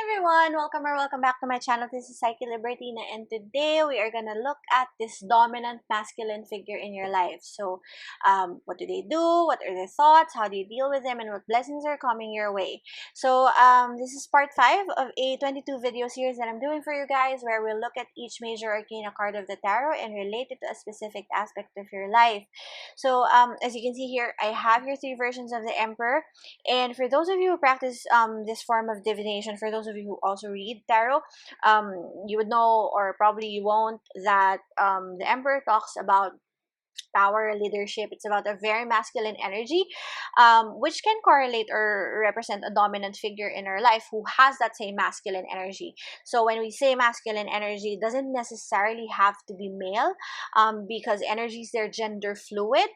everyone! Welcome or welcome back to my channel. This is Psyche Libertina, and today we are gonna look at this dominant masculine figure in your life. So, what do they do? What are their thoughts? How do you deal with them? And what blessings are coming your way? So, this is part 5 of a 22 video series that I'm doing for you guys, where we'll look at each major arcana card of the tarot and relate it to a specific aspect of your life. So, as you can see here, I have here 3 versions of the Emperor. And for those of you who practice this form of divination, for those of you who also read tarot, you would know, or probably you won't, that the Emperor talks about power, leadership. It's about a very masculine energy, which can correlate or represent a dominant figure in our life who has that same masculine energy. So when we say masculine energy, it doesn't necessarily have to be male, because energies, they're gender fluid.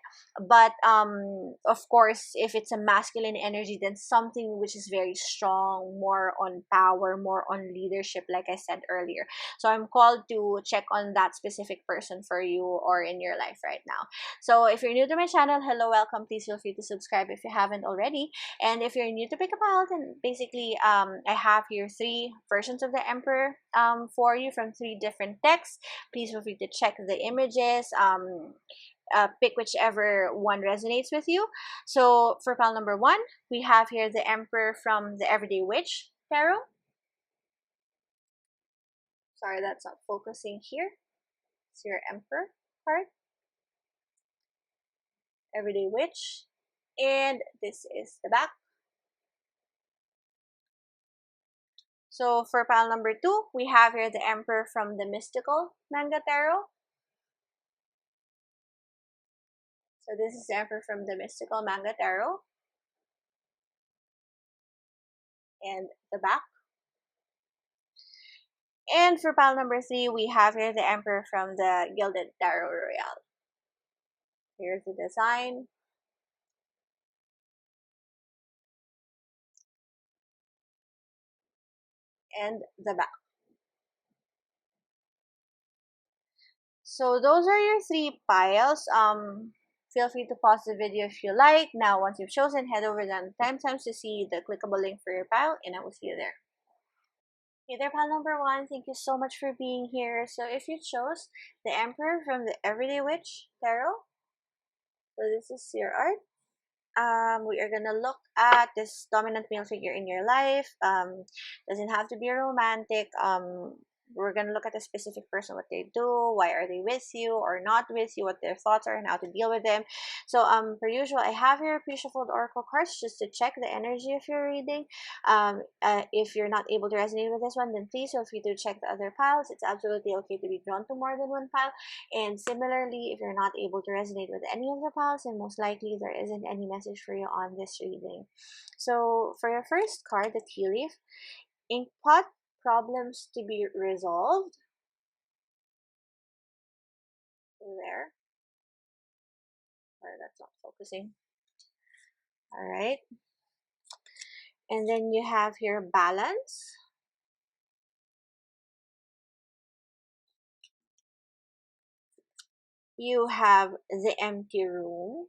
But of course, if it's a masculine energy, then something which is very strong, more on power, more on leadership, like I said earlier. So I'm called to check on that specific person for you or in your life right now. So if you're new to my channel, hello, welcome. Please feel free to subscribe if you haven't already. And if you're new to Pick a Pile, then basically I have here 3 versions of the Emperor for you from 3 different texts. Please feel free to check the images. Pick whichever one resonates with you. So for pile number 1, we have here the Emperor from the Everyday Witch Tarot. Sorry, that's not focusing here. It's your Emperor card. Everyday Witch, and this is the back. So for pile number 2, we have here the Emperor from the Mystical Manga Tarot. So this is the Emperor from the Mystical Manga Tarot, and the back. And for pile number 3, we have here the Emperor from the Gilded Tarot Royale. Here's the design. And the back. So those are your 3 piles. Feel free to pause the video if you like. Now, once you've chosen, head over down the timestamps to see the clickable link for your pile, and I will see you there. Hey there, pile number 1. Thank you so much for being here. So if you chose the Emperor from the Everyday Witch Tarot, so this is your art. We are gonna look at this dominant male figure in your life. Doesn't have to be romantic. We're gonna look at a specific person, what they do, why are they with you or not with you, what their thoughts are, and how to deal with them. So per usual, I have here pre-shuffled oracle cards just to check the energy of your reading. If you're not able to resonate with this one, then please feel free to check the other piles. It's absolutely okay to be drawn to more than one pile. And similarly, if you're not able to resonate with any of the piles, then most likely there isn't any message for you on this reading. So for your first card, the tea leaf, inkpot, problems to be resolved. There. Or that's not focusing. Alright. And then you have here balance. You have the empty room.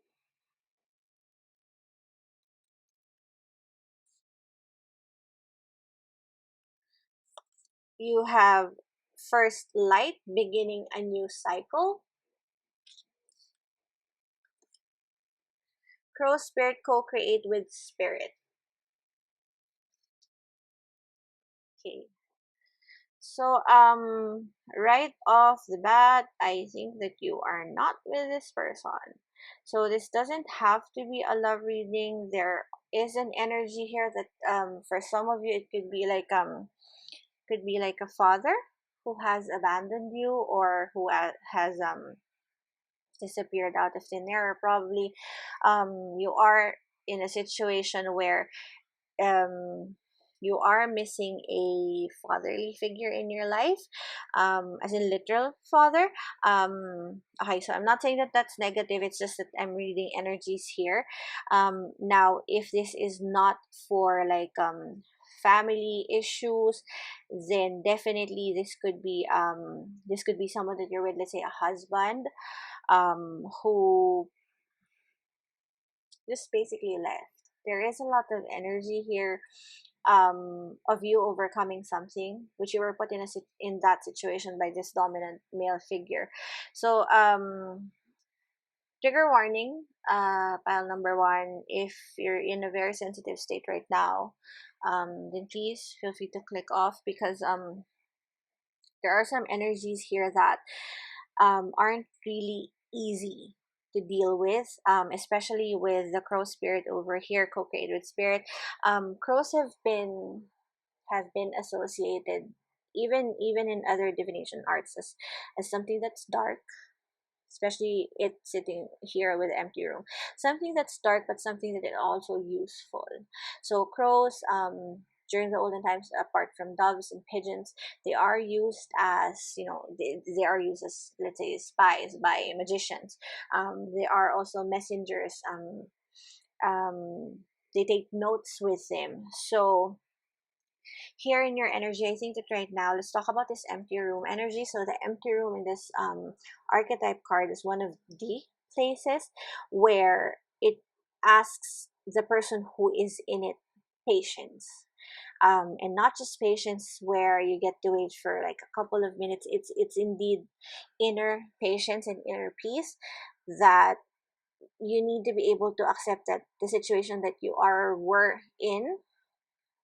You have first light, beginning a new cycle. Crow spirit, co-create with spirit. Okay. So right off the bat, I think that you are not with this person. So this doesn't have to be a love reading. There is an energy here that for some of you it could be like a father who has abandoned you, or who has disappeared out of thin air. Or probably you are in a situation where you are missing a fatherly figure in your life, as in literal father. Okay, so I'm not saying that that's negative, it's just that I'm reading energies here. Now, if this is not for like family issues, then definitely this could be someone that you're with, let's say a husband, who just basically left. There is a lot of energy here of you overcoming something, which you were put in in that situation by this dominant male figure. So trigger warning, pile number one, if you're in a very sensitive state right now, then please feel free to click off, because there are some energies here that aren't really easy to deal with, especially with the crow spirit over here, co-created spirit. Crows have been associated, even in other divination arts, as something that's dark, especially it sitting here with empty room, something that's dark, but something that is also useful. So crows, during the olden times, apart from doves and pigeons, they are used as, they are used as, let's say, spies by magicians. They are also messengers. They take notes with them. So here in your energy, I think that right now, let's talk about this empty room energy. So the empty room in this archetype card is one of the places where it asks the person who is in it patience. And not just patience where you get to wait for like a couple of minutes. It's indeed inner patience and inner peace, that you need to be able to accept that the situation that you were in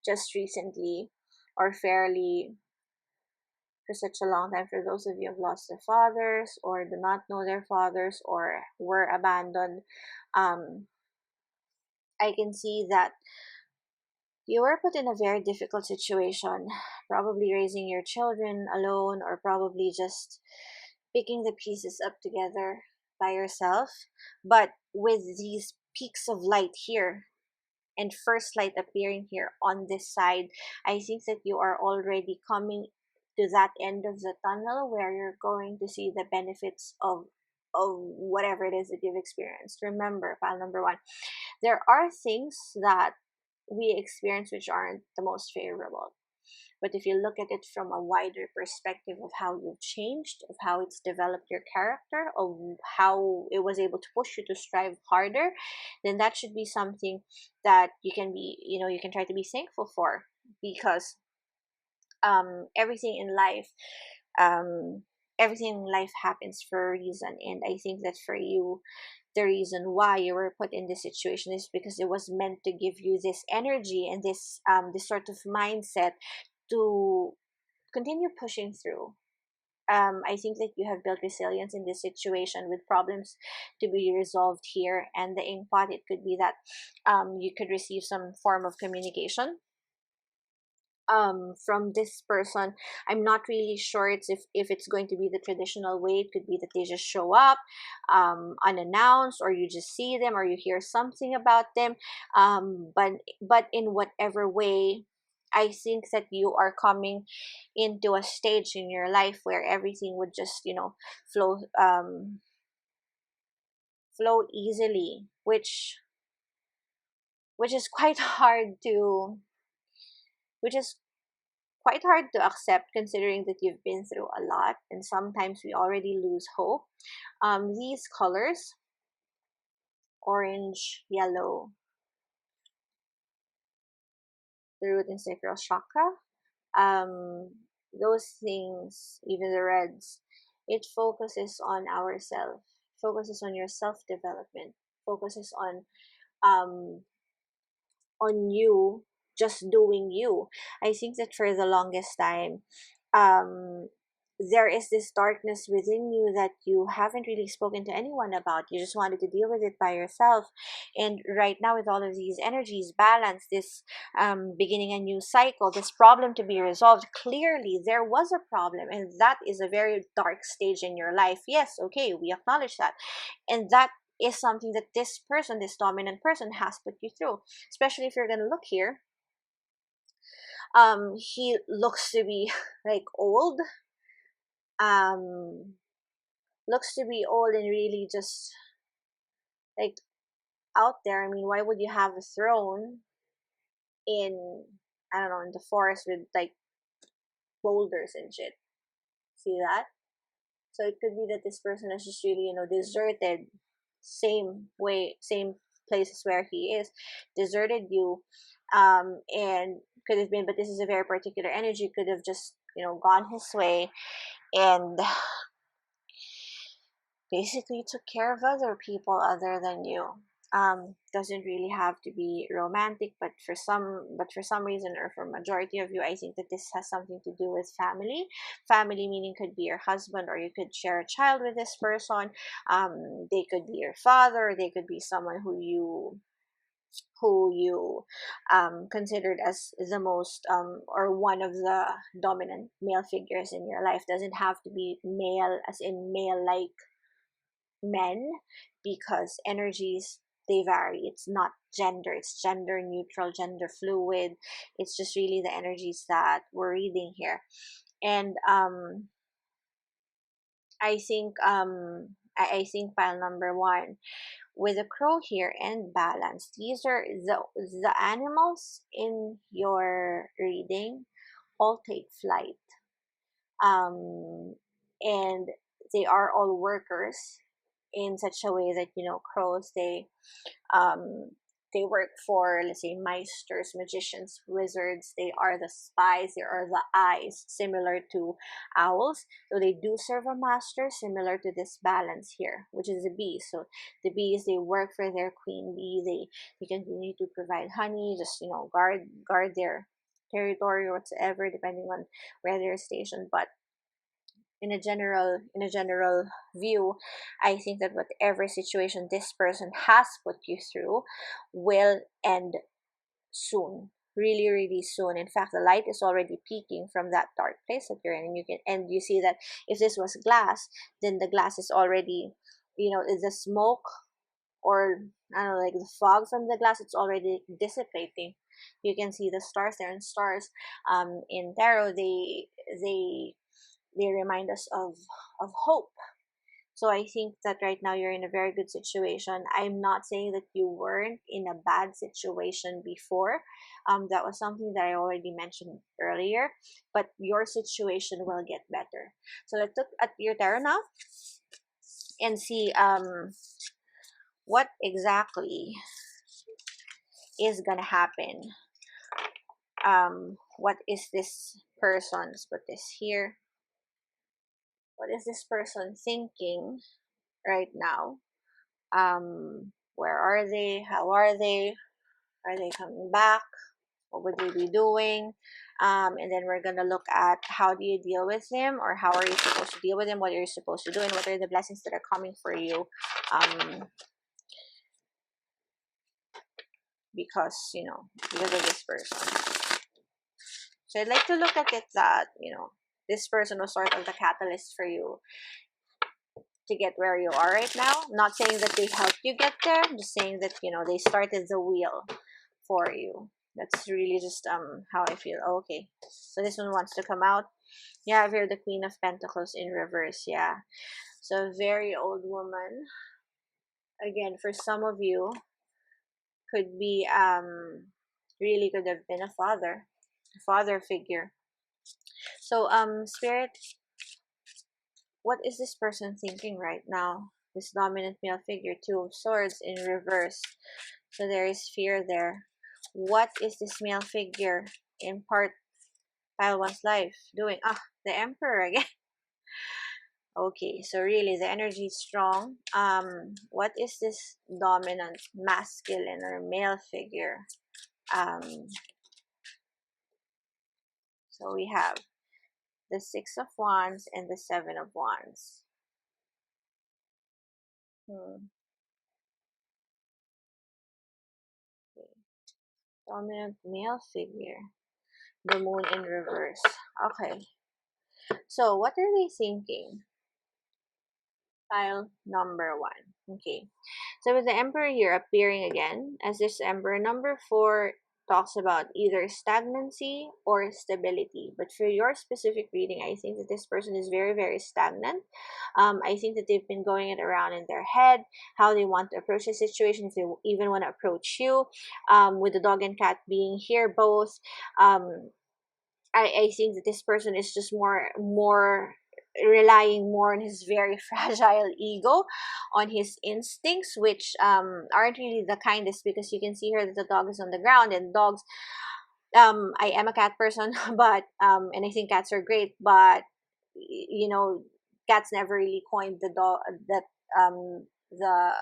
just recently, or fairly, for such a long time, for those of you who have lost their fathers or do not know their fathers or were abandoned, um, I can see that you were put in a very difficult situation, probably raising your children alone, or probably just picking the pieces up together by yourself. But with these peaks of light here, and first light appearing here on this side, I think that you are already coming to that end of the tunnel where you're going to see the benefits of whatever it is that you've experienced. Remember, file number one, there are things that we experience which aren't the most favorable. But if you look at it from a wider perspective of how you've changed, of how it's developed your character, of how it was able to push you to strive harder, then that should be something that you can be, you can try to be thankful for, because everything in life, um, everything in life happens for a reason. And I think that for you, the reason why you were put in this situation is because it was meant to give you this energy and this sort of mindset to continue pushing through. I think that you have built resilience in this situation with problems to be resolved here. And the ink pot, it could be that you could receive some form of communication from this person. I'm not really sure if it's going to be the traditional way. It could be that they just show up unannounced, or you just see them, or you hear something about them. But in whatever way, I think that you are coming into a stage in your life where everything would just, flow flow easily, which is quite hard to which is quite hard to accept, considering that you've been through a lot, and sometimes we already lose hope. These colors, orange, yellow, the root and sacral chakra, um, those things, even the reds, it focuses on ourself, focuses on your self development, focuses um on you, just doing you. I think that for the longest time, um there is this darkness within you that you haven't really spoken to anyone about. You just wanted to deal with it by yourself. And right now, with all of these energies balance, this beginning a new cycle, this problem to be resolved, clearly there was a problem, and that is a very dark stage in your life. Yes, okay, we acknowledge that. And that is something that this person, this dominant person, has put you through. Especially if you're gonna look here, he looks to be like old, um looks to be old and really just like out there. I mean, why would you have a throne in, I don't know, in the forest with like boulders and shit? See that? So it could be that this person is just really, deserted, same way, same places where he is, deserted you, and could have been, but this is a very particular energy, could have just, gone his way and basically took care of other people other than you. Doesn't really have to be romantic, but for some reason, or for majority of you, I think that this has something to do with family, meaning could be your husband, or you could share a child with this person. They could be your father, they could be someone who you considered as the most or one of the dominant male figures in your life. Doesn't have to be male as in male like men, because energies, they vary. It's not gender, it's gender neutral, gender fluid. It's just really the energies that we're reading here. And I think pile number one, with the crow here and balance, these are the animals in your reading all take flight. And they are all workers in such a way that, crows, um they work for, let's say, meisters, magicians, wizards. They are the spies, they are the eyes, similar to owls. So they do serve a master, similar to this balance here, which is the bees. So the bees, they work for their queen bee. They continue to provide honey, just, guard their territory or whatsoever, depending on where they're stationed. But in a general view, I think that whatever situation this person has put you through will end soon, really, really soon. In fact, the light is already peeking from that dark place that you're in, and you see that if this was glass, then the glass is already, the smoke, or I don't know, like the fog from the glass, it's already dissipating. You can see the stars there, and stars in tarot, they remind us of hope. So I think that right now you're in a very good situation. I'm not saying that you weren't in a bad situation before. That was something that I already mentioned earlier, but your situation will get better. So let's look at your tarot now and see what exactly is gonna happen. What is this person? Let's put this here. What is this person thinking right now? Where are they? How are they? Are they coming back? What would they be doing? And then we're gonna look at how do you deal with them, or how are you supposed to deal with them? What are you supposed to do, and what are the blessings that are coming for you? Because because of this person. So I'd like to look at it that this person was sort of the catalyst for you to get where you are right now. I'm not saying that they helped you get there. I'm just saying that they started the wheel for you. That's really just how I feel. Okay, so this one wants to come out. Yeah, I've heard the Queen of Pentacles in reverse. Yeah, so a very old woman. Again, for some of you, could be really could have been a father figure. So Spirit, what is this person thinking right now? This dominant male figure, Two of Swords in reverse. So there is fear there. What is this male figure in part pile one's life doing? The Emperor again. Okay, so really the energy is strong. What is this dominant masculine or male figure? So we have the Six of Wands and the Seven of Wands. Okay. Dominant male figure. The Moon in reverse. Okay. So what are they thinking? Pile number one. Okay. So with the Emperor here appearing again, as this Emperor, number 4 talks about either stagnancy or stability. But for your specific reading, I think that this person is very, very stagnant. I think that they've been going it around in their head, how they want to approach the situation, if they even want to approach you. With the dog and cat being here both, I think that this person is just more relying more on his very fragile ego, on his instincts, which aren't really the kindest, because you can see here that the dog is on the ground, and dogs, I am a cat person, but and I think cats are great, but you know, cats never really coined the dog that the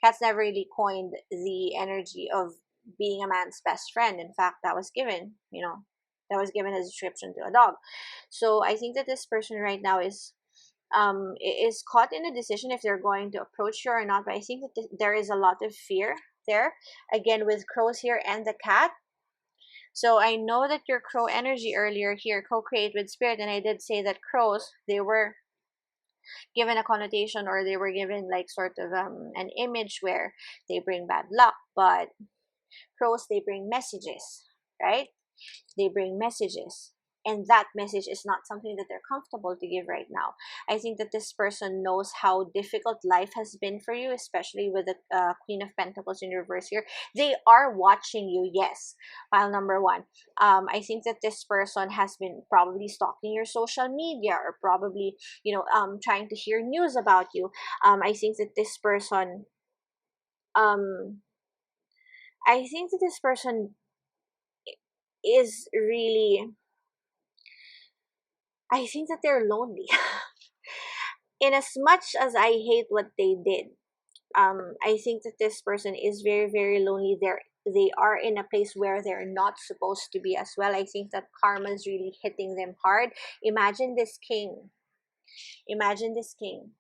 cats never really coined the energy of being a man's best friend. In fact, that was given, that was given as a description to a dog. So I think that this person right now is caught in a decision if they're going to approach you or not. But I think that there is a lot of fear there, again with crows here and the cat. So I know that your crow energy earlier here co-create with spirit, and I did say that crows, they were given a connotation, or they were given like sort of an image where they bring bad luck. But crows, they bring messages, right? They bring messages, and that message is not something that they're comfortable to give right now. I think that this person knows how difficult life has been for you, especially with the Queen of Pentacles in reverse here. They are watching you, yes. Pile number one. I think that this person has been probably stalking your social media, or probably trying to hear news about you. I think that this person um I think that this person is really, I think that they're lonely. In as much as I hate what they did, I think that this person is very, very lonely. They are in a place where they're not supposed to be as well. I think that karma is really hitting them hard. Imagine this king. Imagine this king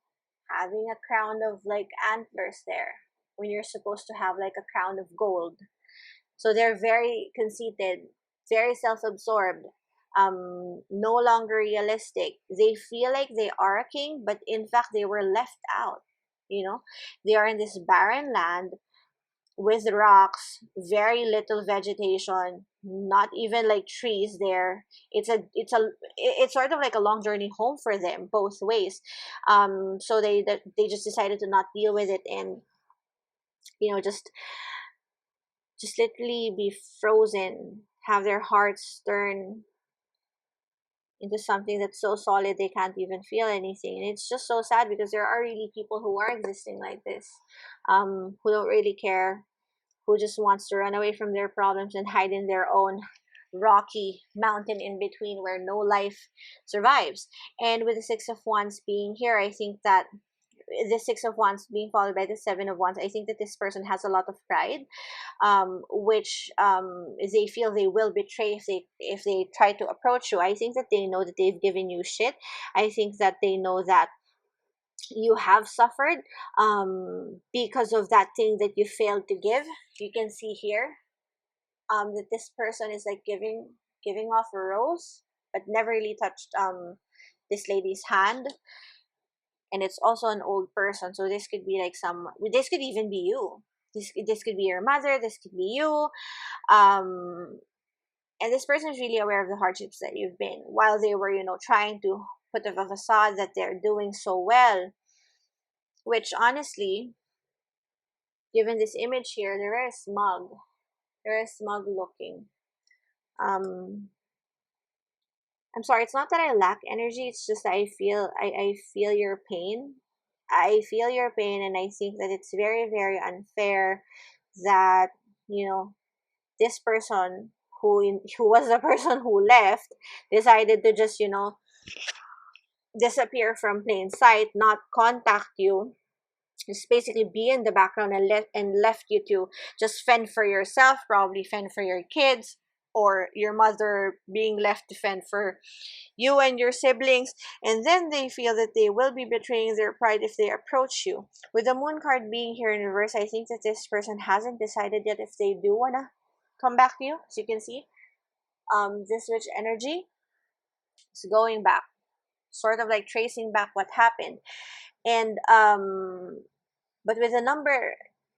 having a crown of like antlers there, when you're supposed to have like a crown of gold. So they're very conceited, very self-absorbed, no longer realistic. They feel like they are a king, but in fact they were left out. They are in this barren land with rocks, very little vegetation, not even like trees there. It's sort of like a long journey home for them both ways. So they just decided to not deal with it, and just literally be frozen, have their hearts turn into something that's so solid they can't even feel anything. And it's just so sad, because there are really people who are existing like this, who don't really care, who just wants to run away from their problems and hide in their own rocky mountain in between where no life survives. And with the Six of Wands being here, I think that the Six of Wands being followed by the Seven of Wands, I think that this person has a lot of pride, which they feel they will betray if they try to approach you. I think that they know that they've given you shit. I think that they know that you have suffered because of that thing that you failed to give. You can see here that this person is like giving off a rose, but never really touched this lady's hand. And it's also an old person, so this could be like this could even be you. This could be your mother, this could be you. um and this person is really aware of the hardships that you've been, while they were trying to put up a facade that they're doing so well, which honestly, given this image here, they're very smug looking. um I'm sorry, it's not that I lack energy, it's just that I feel your pain. I feel your pain, and I think that it's very, very unfair that, this person who was the person who left decided to just, disappear from plain sight, not contact you, just basically be in the background, and left you to just fend for yourself, probably fend for your kids, or your mother being left to fend for you and your siblings. And then they feel that they will be betraying their pride if they approach you. With the Moon card being here in reverse, I think that this person hasn't decided yet if they do want to come back to you. As you can see, this witch energy is going back, sort of like tracing back what happened. And but with the number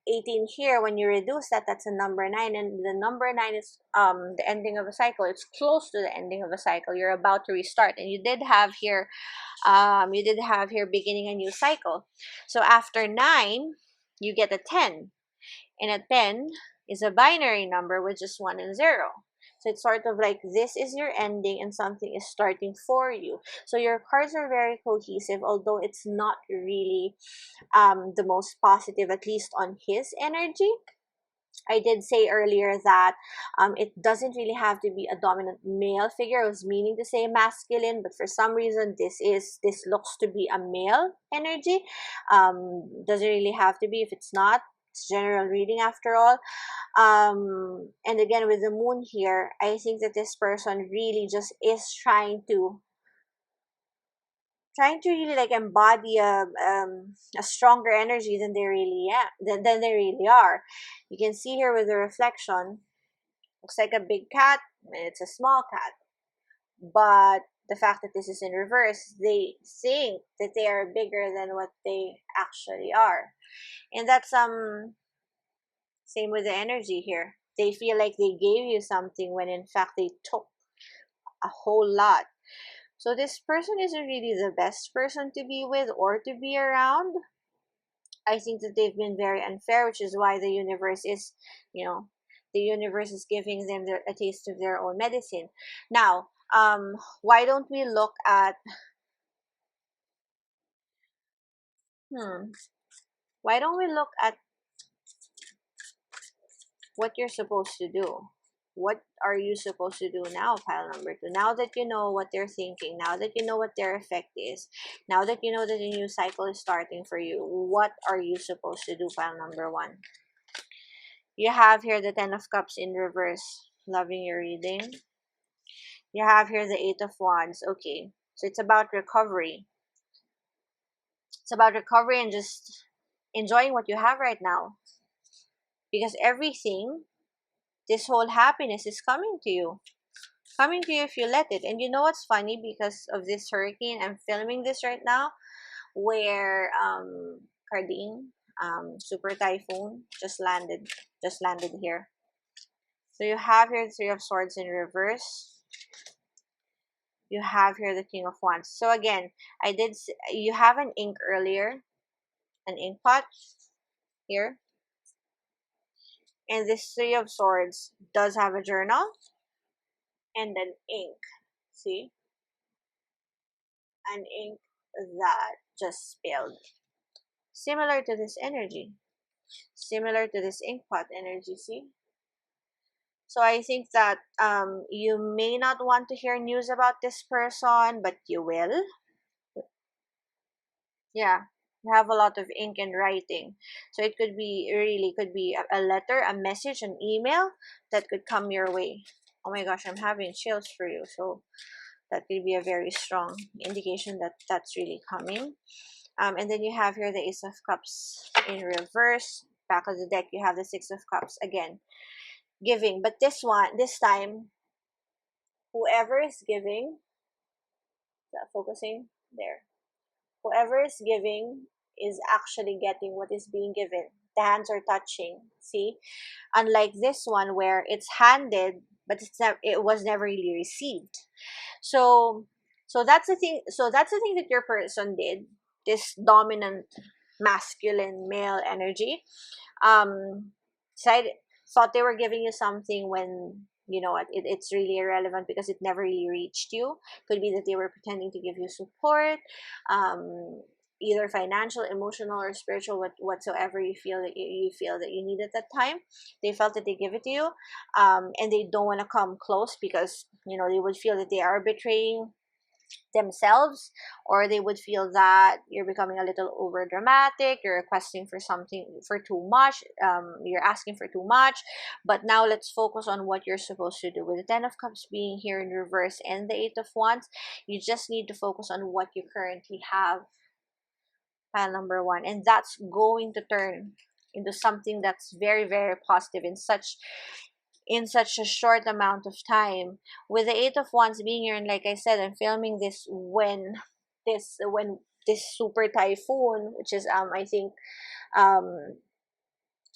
18 here, when you reduce that, that's a number 9, and the number 9 is the ending of a cycle. It's close to the ending of a cycle. You're about to restart, and you did have here beginning a new cycle. So after 9, you get a 10, and a 10 is a binary number with just 1 and 0. So it's sort of like this is your ending and something is starting for you. So your cards are very cohesive, although it's not really the most positive, at least on his energy. I did say earlier that it doesn't really have to be a dominant male figure. I was meaning to say masculine, but for some reason this looks to be a male energy. Doesn't really have to be if it's not. It's general reading after all. And again, with the moon here, I think that this person really just is trying to really like embody a stronger energy than they really than they really are. You can see here with the reflection, looks like a big cat and it's a small cat, but the fact that this is in reverse, they think that they are bigger than what they actually are. And that's same with the energy here. They feel like they gave you something when in fact they took a whole lot. So this person isn't really the best person to be with or to be around. I think that they've been very unfair, which is why the universe is, you know, the universe is giving them a taste of their own medicine. Now, why don't we look at, hmm, why don't we look at what you're supposed to do? What are you supposed to do now, pile number two? Now that you know what they're thinking, now that you know what their effect is, now that you know that a new cycle is starting for you, what are you supposed to do, pile number one? You have here the Ten of Cups in reverse. Loving your reading. You have here the Eight of Wands. Okay, so it's about recovery. It's about recovery and just enjoying what you have right now. Because everything, this whole happiness is coming to you. Coming to you if you let it. And you know what's funny? Because of this hurricane, I'm filming this right now where Cardine, super typhoon, just landed here. So you have here the Three of Swords in reverse. You have here the King of Wands. So again, you have an ink earlier, an ink pot here. And this Three of Swords does have a journal and an ink. See? An ink that just spilled. Similar to this energy. Similar to this ink pot energy, see? So I think that you may not want to hear news about this person, but you will. Yeah, you have a lot of ink and writing. So it could be a letter, a message, an email that could come your way. Oh my gosh, I'm having chills for you. So that could be a very strong indication that that's really coming. And then you have here the Ace of Cups in reverse. Back of the deck, you have the Six of Cups. Again, giving. But this time, whoever is giving, is that focusing? There. Whoever is giving is actually getting what is being given. The hands are touching. See? Unlike this one where it's handed, but it was never really received. So that's the thing. So that's the thing that your person did. This dominant masculine male energy. Side thought they were giving you something when you know what it's really irrelevant because it never really reached you. Could be that they were pretending to give you support, either financial, emotional, or spiritual, whatsoever you feel that you feel that you need at that time. They felt that they give it to you, and they don't want to come close because you know they would feel that they are betraying themselves, or they would feel that you're becoming a little over dramatic, you're requesting for something for too much, you're asking for too much. But now let's focus on what you're supposed to do. With the Ten of Cups being here in reverse and the Eight of Wands, you just need to focus on what you currently have, pile number one, and that's going to turn into something that's very, very positive in such a short amount of time. With the Eight of Wands being here, and like I said, I'm filming this when this super typhoon, which is I think um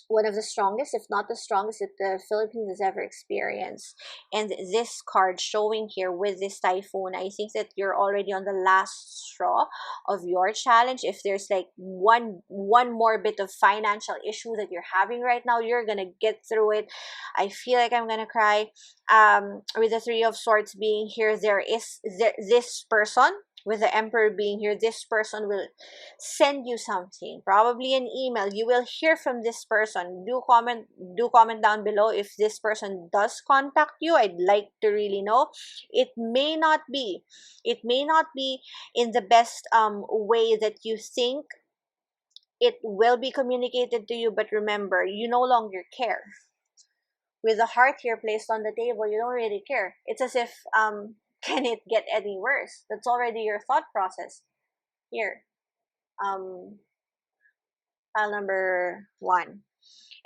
one of the strongest, if not the strongest, that the Philippines has ever experienced. And this card showing here with this typhoon, I think that you're already on the last straw of your challenge. If there's like one more bit of financial issue that you're having right now, you're gonna get through it. I feel like I'm gonna cry. With the Three of Swords being here, this person with the Emperor being here, this person will send you something, probably an email. You will hear from this person. Do comment down below if this person does contact you. I'd like to really know. It may not be in the best way that you think. It will be communicated to you, but remember, you no longer care. With the heart here placed on the table, you don't really care. It's as if can it get any worse? That's already your thought process here. um File number 1.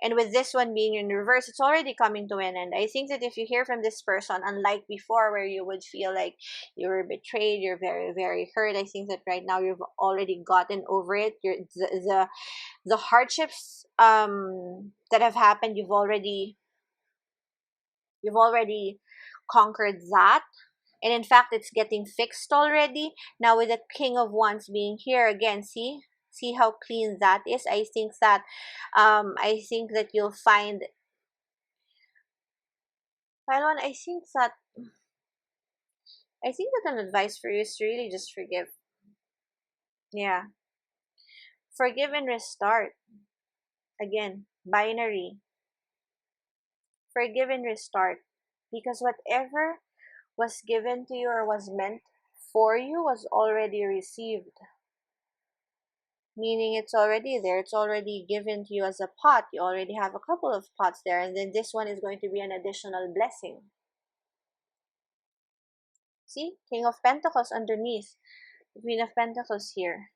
And with this one being in reverse, it's already coming to an end. I think that if you hear from this person, unlike before where you would feel like you were betrayed, you're very, very hurt, I think that right now you've already gotten over it. The hardships that have happened, you've already conquered that. And in fact, it's getting fixed already. Now with the King of Wands being here again, see how clean that is. I think that you'll find, Pylon, I think that an advice for you is to really just forgive. Yeah. Forgive and restart. Again, binary. Forgive and restart. Because whatever was given to you or was meant for you was already received. Meaning it's already there. It's already given to you as a pot. You already have a couple of pots there. And then this one is going to be an additional blessing. See? King of Pentacles underneath. Queen of Pentacles here.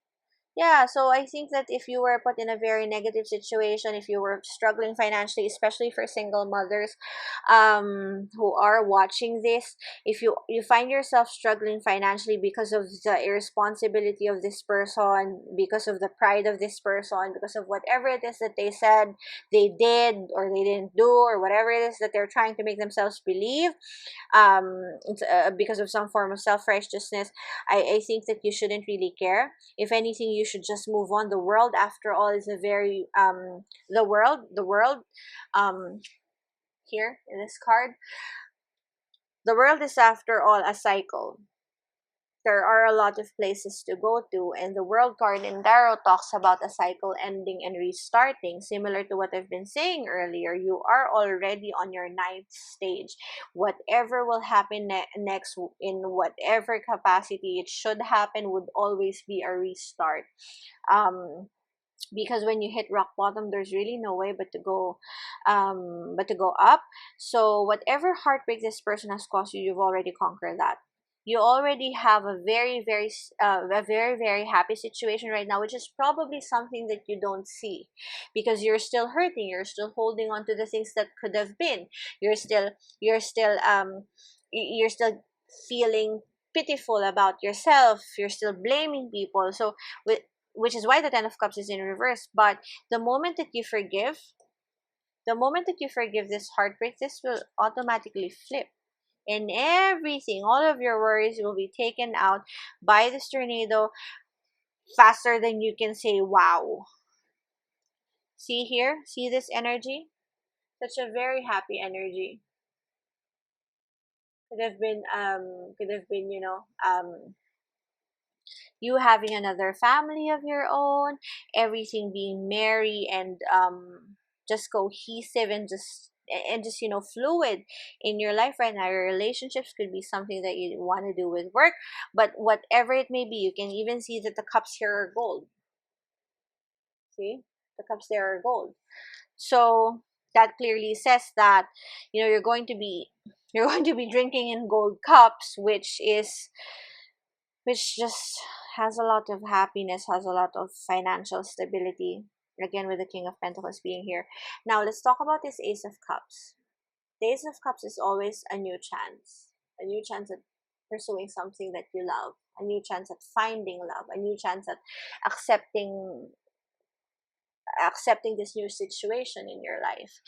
Yeah, so I think that if you were put in a very negative situation, if you were struggling financially, especially for single mothers who are watching this, if you find yourself struggling financially because of the irresponsibility of this person, because of the pride of this person, because of whatever it is that they said they did or they didn't do, or whatever it is that they're trying to make themselves believe, because of some form of self-righteousness, I think that you shouldn't really care. If anything, you should just move on. The world, after all, is a very the world here in this card, the world is after all a cycle. There are a lot of places to go to, and the world card in tarot talks about a cycle ending and restarting. Similar to what I've been saying earlier, you are already on your ninth stage. Whatever will happen next, in whatever capacity it should happen, would always be a restart. Because when you hit rock bottom, there's really no way but to go up. So whatever heartbreak this person has caused you, you've already conquered that. You already have a very very happy situation right now, which is probably something that you don't see because you're still hurting, you're still holding on to the things that could have been. You're still feeling pitiful about yourself, you're still blaming people. So with which is why the Ten of Cups is in reverse. But the moment that you forgive, this heartbreak, this will automatically flip. And everything, all of your worries will be taken out by this tornado faster than you can say wow. See here? See this energy? Such a very happy energy. Could have been, you having another family of your own, everything being merry and just cohesive and just fluid in your life right now. Your relationships could be something that you want to do with work, but whatever it may be, you can even see that the cups here are gold. See, the cups there are gold. So that clearly says that you're going to be drinking in gold cups, which just has a lot of happiness, has a lot of financial stability. Again, with the King of Pentacles being here. Now, let's talk about this Ace of Cups. The Ace of Cups is always a new chance. A new chance at pursuing something that you love. A new chance at finding love. A new chance at accepting this new situation in your life.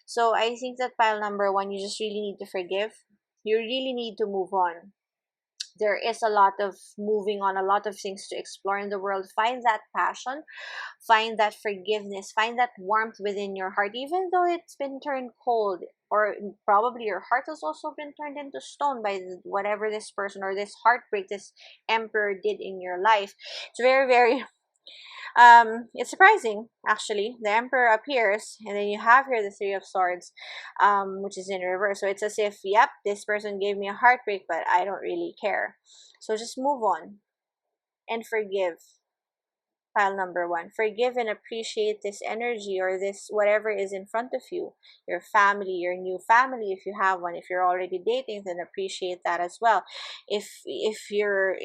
So I think that pile number 1, you just really need to forgive. You really need to move on. There is a lot of moving on, a lot of things to explore in the world. Find that passion, find that forgiveness, find that warmth within your heart, even though it's been turned cold, or probably your heart has also been turned into stone by whatever this person or this heartbreak, this emperor did in your life. It's very, very it's surprising, actually. The emperor appears, and then you have here the three of swords, which is in reverse. So it's as if, yep, this person gave me a heartbreak, but I don't really care. So just move on and forgive. Pile number one, forgive and appreciate this energy, or this whatever is in front of you, your family, your new family, if you have one. If you're already dating, then appreciate that as well. If your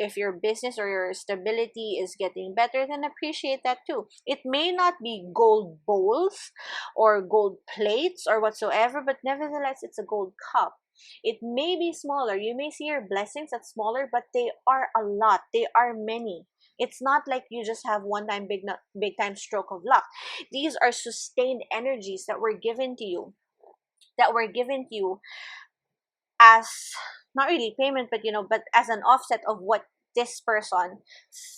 business or your stability is getting better, then appreciate that too. It may not be gold bowls or gold plates or whatsoever, but nevertheless, it's a gold cup. It may be smaller. You may see your blessings as smaller, but they are a lot. They are many. It's not like you just have one time big time stroke of luck. These are sustained energies that were given to you, that were given to you as not really payment, but but as an offset of what this person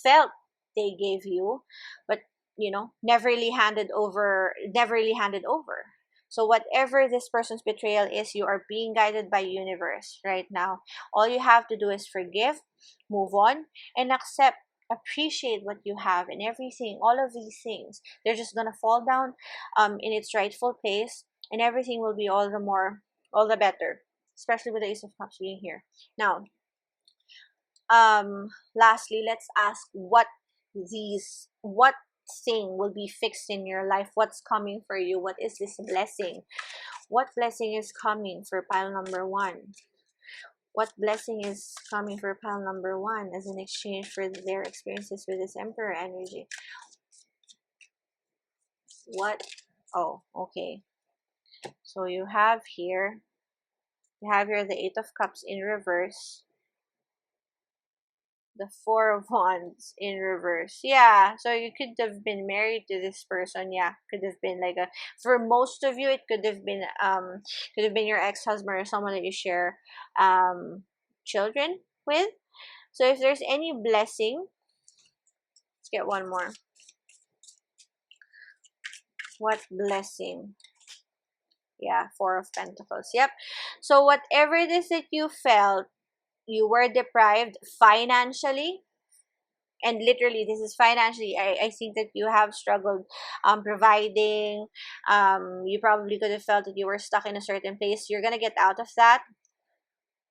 felt they gave you, but never really handed over. So whatever this person's betrayal is, you are being guided by universe right now. All you have to do is forgive, move on, and accept, appreciate what you have, and everything, all of these things, they're just gonna fall down in its rightful place, and everything will be all the better, especially with the Ace of Cups being here. Now, lastly, let's ask what thing will be fixed in your life, what's coming for you, what is this blessing, what blessing is coming for pile number one, what blessing is coming for pile number one as an exchange for their experiences with this emperor energy. What? Oh, okay. So you have here the Eight of Cups in reverse, the Four of Wands in reverse. Yeah, so you could have been married to this person. Yeah, could have been like for most of you, it could have been your ex-husband or someone that you share children with. So if there's any blessing, let's get one more. What blessing? Yeah, Four of Pentacles. Yep. So whatever it is that you felt, you were deprived financially, and literally this is financially, I think that you have struggled providing. You probably could have felt that you were stuck in a certain place. You're gonna get out of that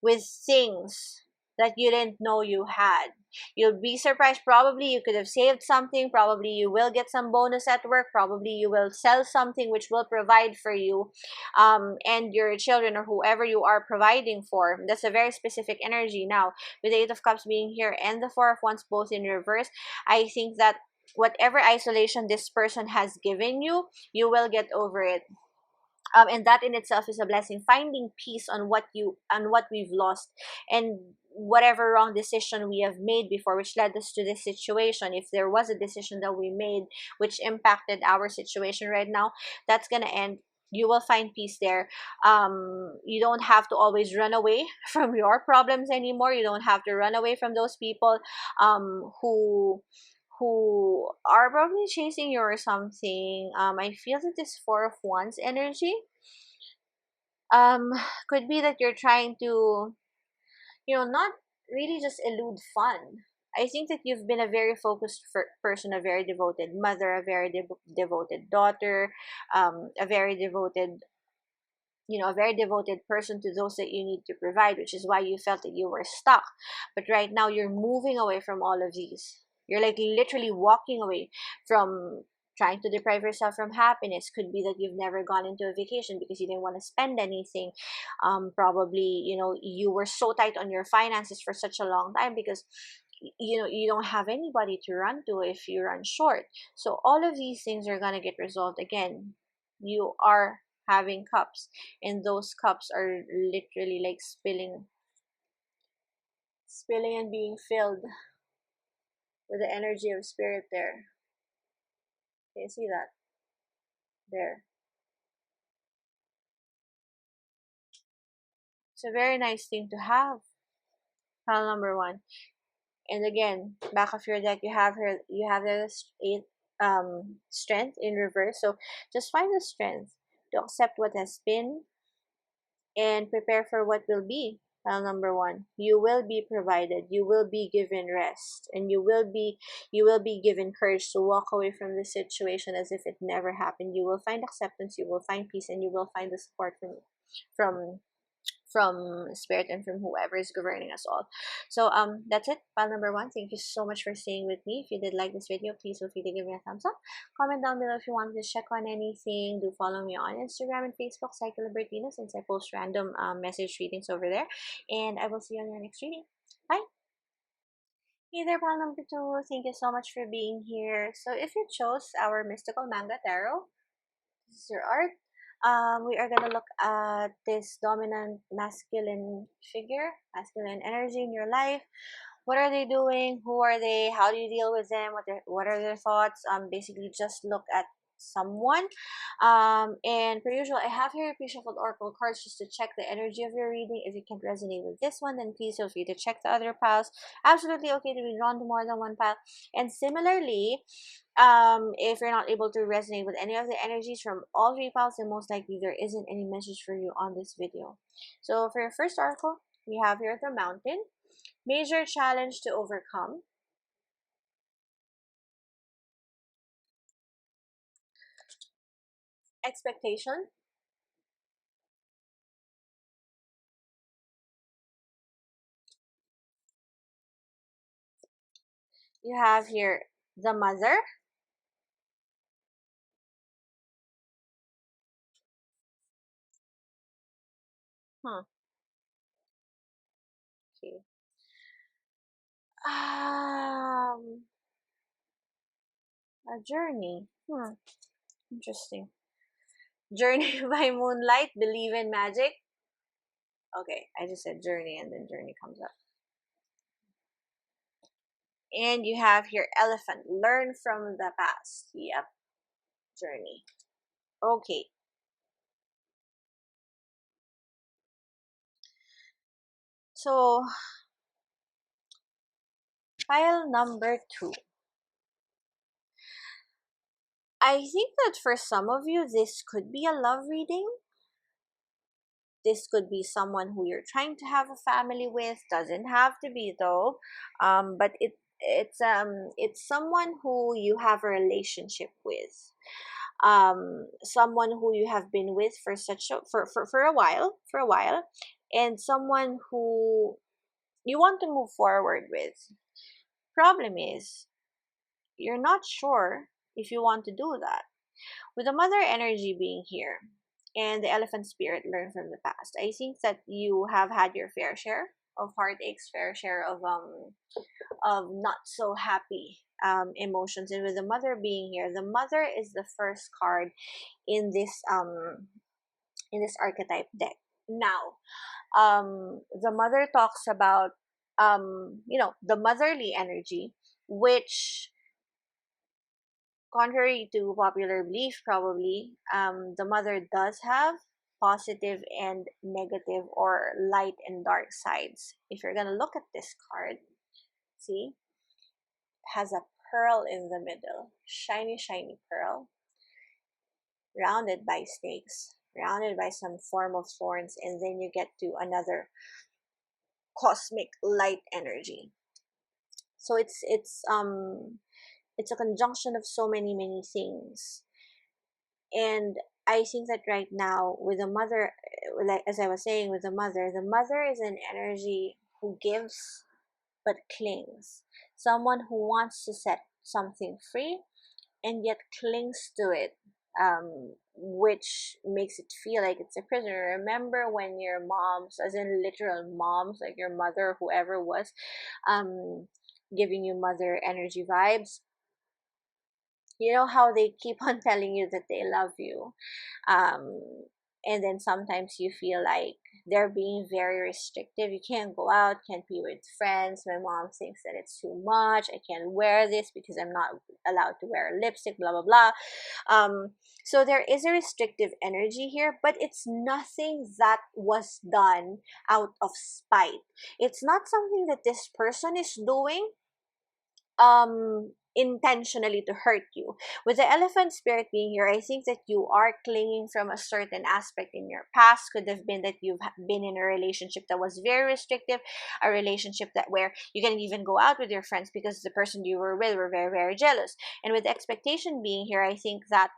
with things that you didn't know you had. You'll be surprised. Probably you could have saved something. Probably you will get some bonus at work. Probably you will sell something which will provide for you and your children, or whoever you are providing for. That's a very specific energy. Now, with the Eight of Cups being here and the Four of Wands both in reverse, I think that whatever isolation this person has given you, you will get over it. And that in itself is a blessing. Finding peace on what we've lost, and whatever wrong decision we have made before, which led us to this situation. If there was a decision that we made which impacted our situation right now, that's gonna end. You will find peace there. You don't have to always run away from your problems anymore. You don't have to run away from those people who are probably chasing you or something. I feel that this Four of Wands energy um could be that you're trying to not really just elude fun. I think that you've been a very focused person, a very devoted mother, a very devoted daughter, a very devoted a very devoted person to those that you need to provide, which is why you felt that you were stuck. But right now, you're moving away from all of these. You're like literally walking away from trying to deprive yourself from happiness. Could be that you've never gone into a vacation because you didn't want to spend anything. Probably, you were so tight on your finances for such a long time because you don't have anybody to run to if you run short. So all of these things are going to get resolved. Again, you are having cups, and those cups are literally like spilling and being filled with the energy of spirit there. Can you see that there? It's a very nice thing to have. Pile number one. And again, back of your deck, you have the eight strength in reverse. So just find the strength to accept what has been and prepare for what will be. Pile number one. You will be provided. You will be given rest, and you will be given courage to walk away from this situation as if it never happened. You will find acceptance. You will find peace, and you will find the support from from spirit and from whoever is governing us all. So that's it, pile number one. Thank you so much for staying with me. If you did like this video, please feel free to give me a thumbs up. Comment down below if you want me to check on anything. Do follow me on Instagram and Facebook, Psyche Libertina, since I post random message readings over there. And I will see you on your next reading. Bye. Hey there, pile number two. Thank you so much for being here. So if you chose our mystical manga tarot, this is your art. We are gonna look at this dominant masculine figure, masculine energy in your life. What are they doing? Who are they? How do you deal with them? What are their thoughts? Basically just look at someone. And per usual, I have here pre-shuffled oracle cards just to check the energy of your reading. If you can't resonate with this one, then please feel free to check the other piles. Absolutely okay to be drawn to more than one pile. And similarly, if you're not able to resonate with any of the energies from all three piles, then most likely there isn't any message for you on this video. So for your first oracle, we have here the mountain. Major challenge to overcome. Expectation. You have here the mother. Huh. Okay. A journey. Interesting. Journey by moonlight. Believe in magic. Okay, I just said journey and then journey comes up. And you have here elephant. Learn from the past. Yep. Journey. Okay. So, pile number two. I think that for some of you, this could be a love reading. This could be someone who you're trying to have a family with. Doesn't have to be though. But it's someone who you have a relationship with. Someone who you have been with for for a while, and someone who you want to move forward with. Problem is, you're not sure if you want to do that. With the mother energy being here and the elephant spirit learn from the past, I think that you have had your fair share of heartaches, fair share of not so happy emotions. And with the mother being here, the mother is the first card in this archetype deck. Now, the mother talks about the motherly energy, which contrary to popular belief, probably, the mother does have positive and negative or light and dark sides. If you're gonna look at this card, see, has a pearl in the middle, shiny, shiny pearl, rounded by snakes, rounded by some form of thorns, and then you get to another cosmic light energy. So it's a conjunction of so many things. And I think that right now with the mother, like as I was saying, with the mother is an energy who gives but clings. Someone who wants to set something free and yet clings to it, which makes it feel like it's a prisoner. Remember when your moms, as in literal moms, like your mother, whoever was, giving you mother energy vibes, you know how they keep on telling you that they love you, um And then sometimes you feel like they're being very restrictive. You can't go out, can't be with friends. My mom thinks that it's too much. I can't wear this because I'm not allowed to wear lipstick, blah blah blah. So there is a restrictive energy here, but it's nothing that was done out of spite. It's not something that this person is doing intentionally to hurt you. With the elephant spirit being here, I think that you are clinging from a certain aspect in your past. Could have been that you've been in a relationship that was very restrictive, a relationship that where you can even go out with your friends because the person you were with were very very jealous. And with the expectation being here, I think that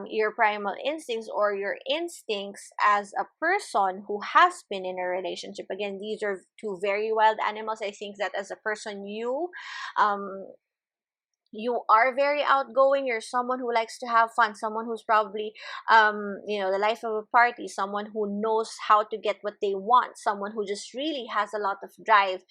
your primal instincts or your instincts as a person who has been in a relationship, again, these are two very wild animals. I think that as a person, um you are very outgoing. You're someone who likes to have fun, someone who's probably the life of a party, someone who knows how to get what they want, someone who just really has a lot of drive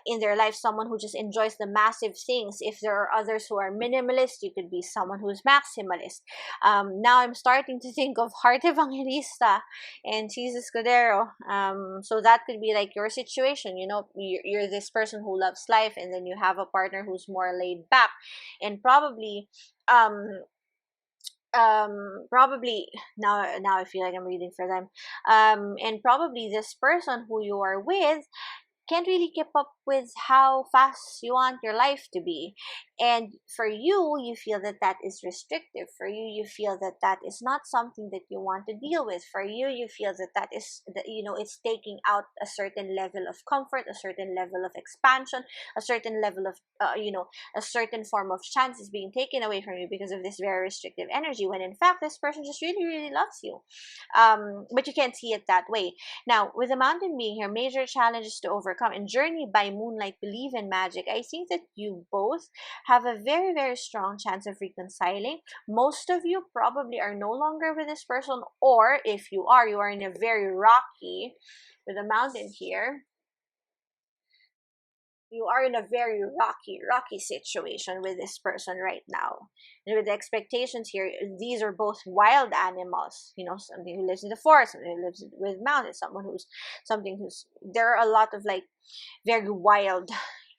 in their life, someone who just enjoys the massive things. If there are others who are minimalist, you could be someone who's maximalist. Now I'm starting to think of Heart Evangelista and Jesus Cordero. So that could be like your situation. You're this person who loves life, and then you have a partner who's more laid back, and um probably now I feel like I'm reading for them. And probably this person who you are with can't really keep up with how fast you want your life to be. And for you, you feel that that is restrictive. For you, you feel that that is not something that you want to deal with. For you, you feel that that is, that, it's taking out a certain level of comfort, a certain level of expansion, a certain level of, a certain form of chance is being taken away from you because of this very restrictive energy, when in fact, this person just really, really loves you. But you can't see it that way. Now, with the mountain being here, major challenges to overcome and journey by moonlight, believe in magic. I think that you both have a very, very strong chance of reconciling. Most of you probably are no longer with this person, or if you are in a very rocky, with a mountain here, you are in a very rocky situation with this person right now. And with the expectations here, these are both wild animals. Something who lives in the forest, something who lives with mountains, something who's there are a lot of like very wild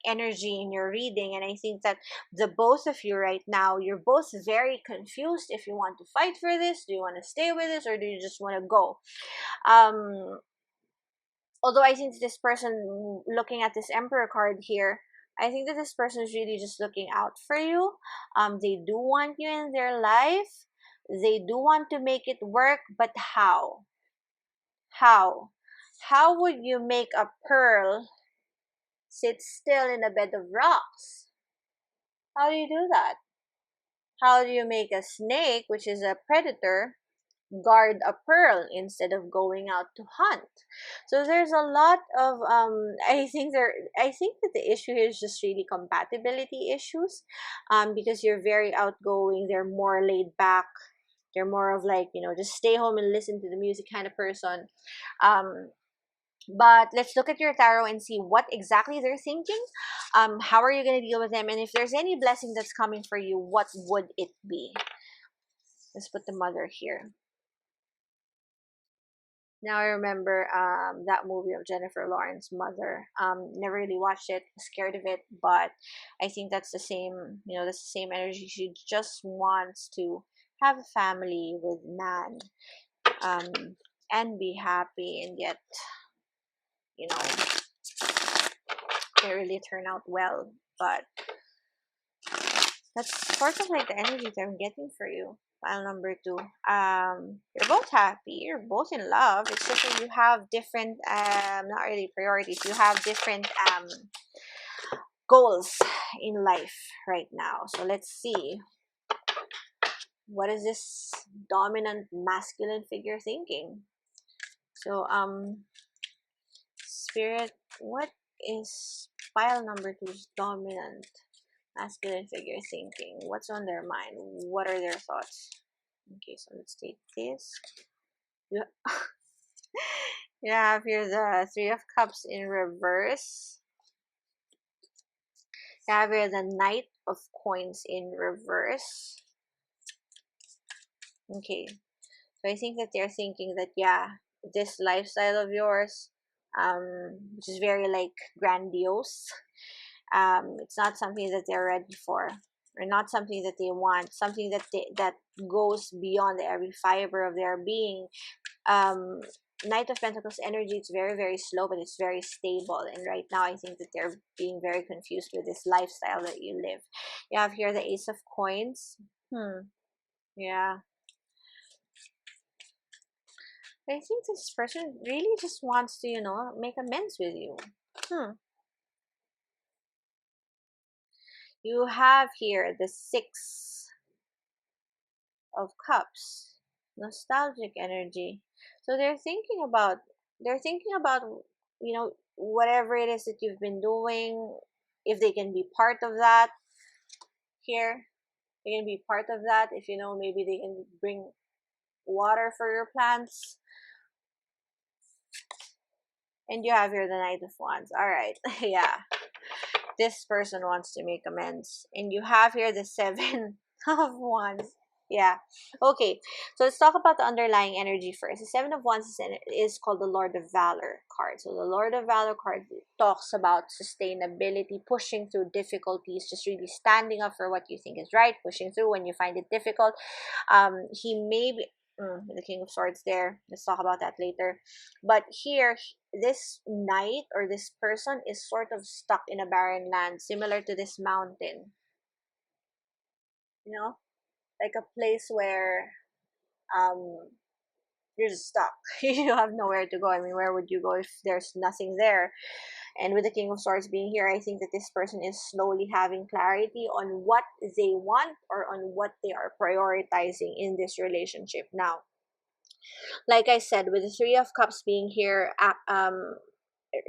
energy in your reading. And I think that the both of you right now, you're both very confused if you want to fight for this. Do you want to stay with this, or do you just want to go? Although I think this person, looking at this Emperor card here, I think that this person is really just looking out for you. They do want you in their life. They do want to make it work, but how? How would you make a pearl sit still in a bed of rocks? How do you do that? How do you make a snake, which is a predator, guard a pearl instead of going out to hunt? So there's a lot of I think that the issue here is just really compatibility issues, because you're very outgoing, they're more laid back, they're more of like, just stay home and listen to the music kind of person. But let's look at your tarot and see what exactly they're thinking. How are you going to deal with them, and if there's any blessing that's coming for you, what would it be? Let's put the mother here. Now I remember that movie of Jennifer Lawrence's Mother. Never really watched it, scared of it, but I think that's the same, that's the same energy. She just wants to have a family with man, and be happy, and yet, they really turn out well. But that's sort of like the energy that I'm getting for you. File number 2. You're both happy. You're both in love. It's just that you have different, not really priorities. You have different goals in life right now. So let's see. What is this dominant masculine figure thinking? So, Spirit, what is file number 2's dominant masculine figure thinking? What's on their mind? What are their thoughts? Okay, so let's take this. You, you have here the Three of Cups in reverse. You have here the Knight of Coins in reverse. Okay, So I think that they're thinking that, yeah, this lifestyle of yours, which is very like grandiose, it's not something that they're ready for, or not something that they want, something that goes beyond every fiber of their being. um Knight of Pentacles energy, it's very, very slow, but it's very stable. And right now I think that they're being very confused with this lifestyle that you live. You have here the Ace of Coins. Yeah, I think this person really just wants to, make amends with you. You have here the Six of Cups, nostalgic energy. So they're thinking about whatever it is that you've been doing, if they can be part of that. Here they can be part of that, if maybe they can bring water for your plants. And you have here the Knight of Wands. All right. Yeah, this person wants to make amends. And you have here the Seven of Wands. Yeah. Okay. So let's talk about the underlying energy first. The Seven of Wands is called the Lord of Valor card. So the Lord of Valor card talks about sustainability, pushing through difficulties, just really standing up for what you think is right, pushing through when you find it difficult. He may be the King of Swords there. Let's talk about that later. But here, this knight or this person is sort of stuck in a barren land, similar to this mountain. You know, like a place where um you're just stuck. You have nowhere to go. I mean, where would you go if there's nothing there? And with the King of Swords being here, I think that this person is slowly having clarity on what they want, or on what they are prioritizing in this relationship now. Like I said, with the Three of Cups being here,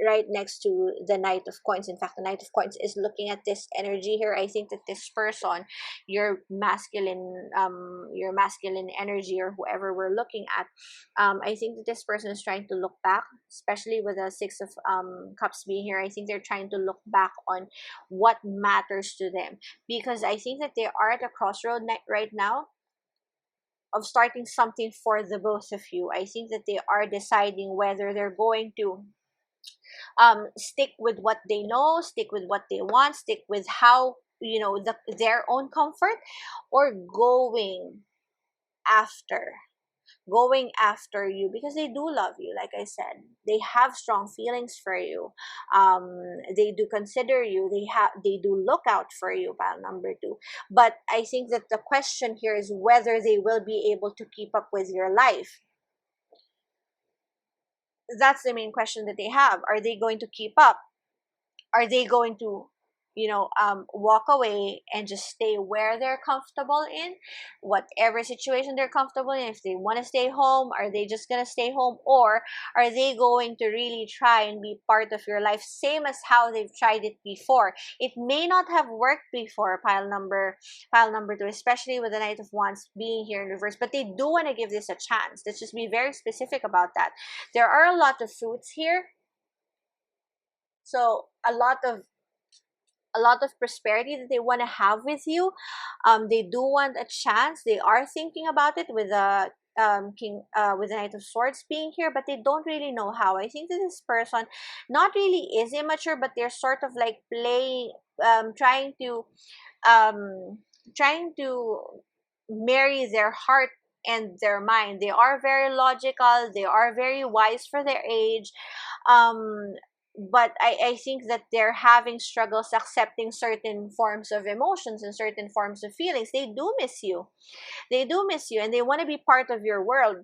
right next to the Knight of Coins. In fact, the Knight of Coins is looking at this energy here. I think that this person, your masculine energy, or whoever we're looking at, I think that this person is trying to look back, especially with the Six of Cups being here. I think they're trying to look back on what matters to them, because I think that they are at a crossroad right now of starting something for the both of you. I think that they are deciding whether they're going to stick with what they know, stick with what they want, stick with how their own comfort, or after going after you, because they do love you. Like I said, they have strong feelings for you. They do consider you. They do look out for you, pile number two. But I think that the question here is whether they will be able to keep up with your life. That's the main question that they have. Are they going to keep up? Are they going to walk away and just stay where they're comfortable in, whatever situation they're comfortable in? If they want to stay home, are they just gonna stay home, or are they going to really try and be part of your life, same as how they've tried it before? It may not have worked before, pile number two, especially with the Knight of Wands being here in reverse, but they do want to give this a chance. Let's just be very specific about that. There are a lot of fruits here, so a lot of prosperity that they want to have with you. They do want a chance. They are thinking about it with the with the Knight of Swords being here, but they don't really know how. I think that this person not really is immature, but they're sort of like playing, trying to um trying to marry their heart and their mind. They are very logical. They are very wise for their age. But I think that they're having struggles accepting certain forms of emotions and certain forms of feelings. They do miss you. They do miss you, and they want to be part of your world.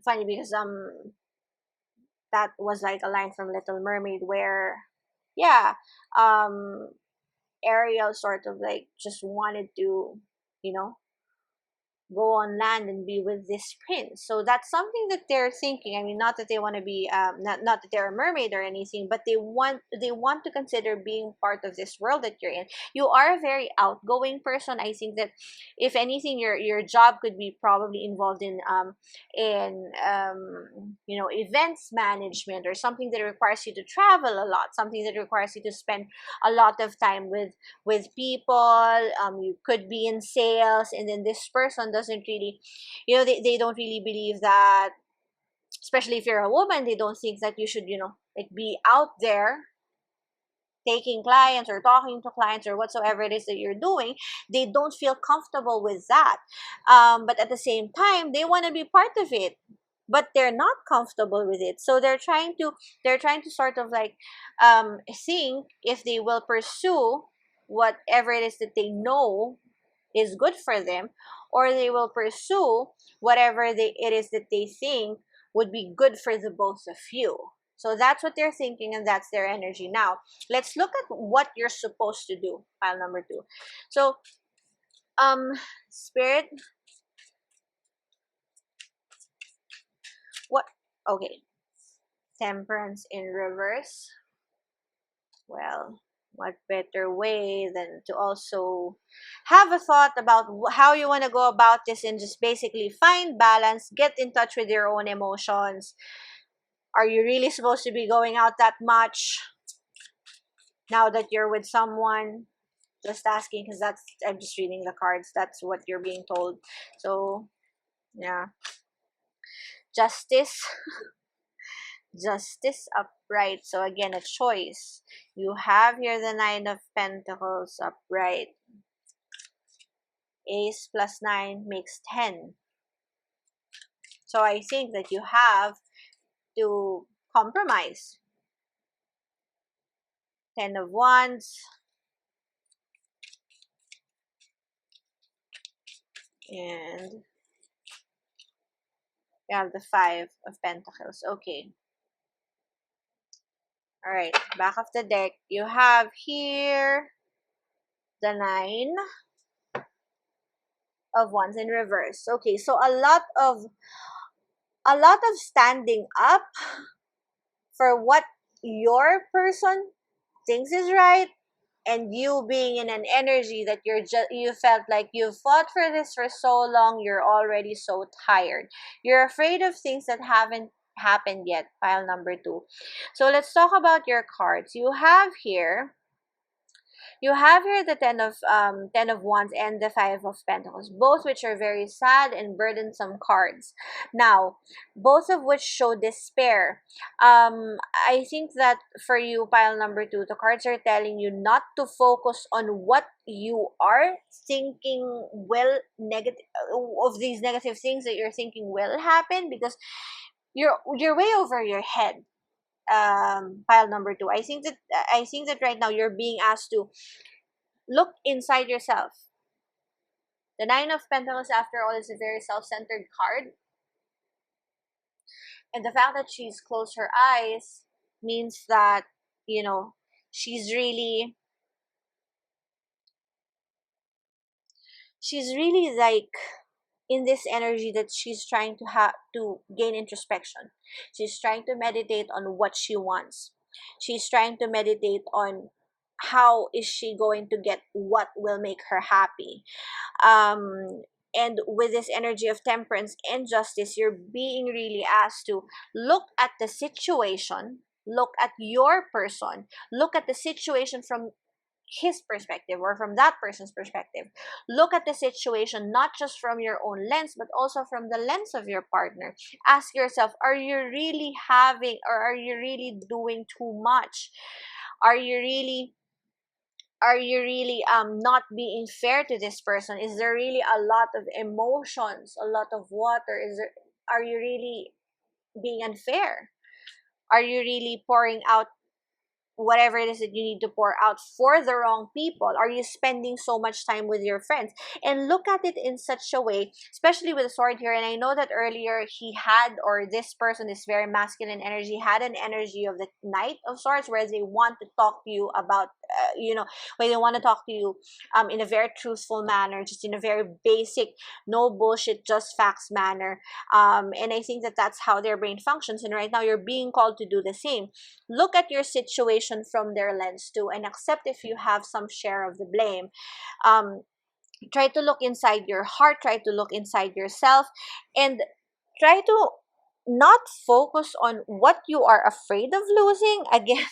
Funny, because that was like a line from Little Mermaid, where, yeah, Ariel sort of like just wanted to, you know, go on land and be with this prince. So that's something that they're thinking. I mean, not that they want to be not that they're a mermaid or anything, but they want to consider being part of this world that you're in. You are a very outgoing person. I think that if anything, your job could be probably involved in events management, or something that requires you to travel a lot, something that requires you to spend a lot of time with people. You could be in sales, and then this person doesn't really, you know, they don't really believe that, especially if you're a woman, they don't think that you should, you know, like be out there taking clients or talking to clients or whatsoever it is that you're doing. They don't feel comfortable with that. But at the same time, they want to be part of it, but they're not comfortable with it. So they're trying to sort of like think if they will pursue whatever it is that they know is good for them, or they will pursue whatever it is that they think would be good for the both of you. So that's what they're thinking, and that's their energy. Now, let's look at what you're supposed to do, pile number 2. So, Spirit, what? Okay, Temperance in reverse. Well, what better way than to also have a thought about how you want to go about this, and just basically find balance, get in touch with your own emotions. Are you really supposed to be going out that much now that you're with someone? Just asking, because I'm just reading the cards. That's what you're being told. So, yeah. Justice. Justice upright. So, again, a choice. You have here the Nine of Pentacles upright. Ace plus 9 makes 10. So, I think that you have to compromise. 10 of Wands. And you have the 5 of Pentacles. Okay. Alright. Back of the deck. You have here the 9 of Wands in reverse. Okay. So a lot of standing up for what your person thinks is right, and you being in an energy that you felt like you've fought for this for so long, you're already so tired. You're afraid of things that haven't happened yet, pile number 2. So let's talk about your cards. You have here the ten of Wands and the 5 of Pentacles, both which are very sad and burdensome cards. Now, both of which show despair. I think that for you, pile number 2, the cards are telling you not to focus on what you are thinking will negative of these negative things that you're thinking will happen, because you're way over your head. Pile number 2, I think that right now you're being asked to look inside yourself. The 9 of Pentacles, after all, is a very self-centered card, and the fact that she's closed her eyes means that, you know, she's really like in this energy that she's trying to have to gain introspection. She's trying to meditate on what she wants. She's trying to meditate on how is she going to get what will make her happy. And with this energy of temperance and justice, you're being really asked to look at the situation, look at your person, look at the situation from his perspective or from that person's perspective. Look at the situation not just from your own lens, but also from the lens of your partner. Ask yourself, are you really having, or are you really doing too much? Are you really not being fair to this person? Is there really a lot of emotions, a lot of water? Are you really being unfair? Are you really pouring out whatever it is that you need to pour out for the wrong people? Are you spending so much time with your friends? And look at it in such a way, especially with the sword here. And I know that earlier he had, or this person is very masculine energy, had an energy of the Knight of Swords, where they want to talk to you about, where they want to talk to you in a very truthful manner, just in a very basic, no bullshit, just facts manner. And I think that that's how their brain functions. And right now you're being called to do the same. Look at your situation from their lens too, and accept if you have some share of the blame. Try to look inside your heart, try to look inside yourself, and try to not focus on what you are afraid of losing. Again,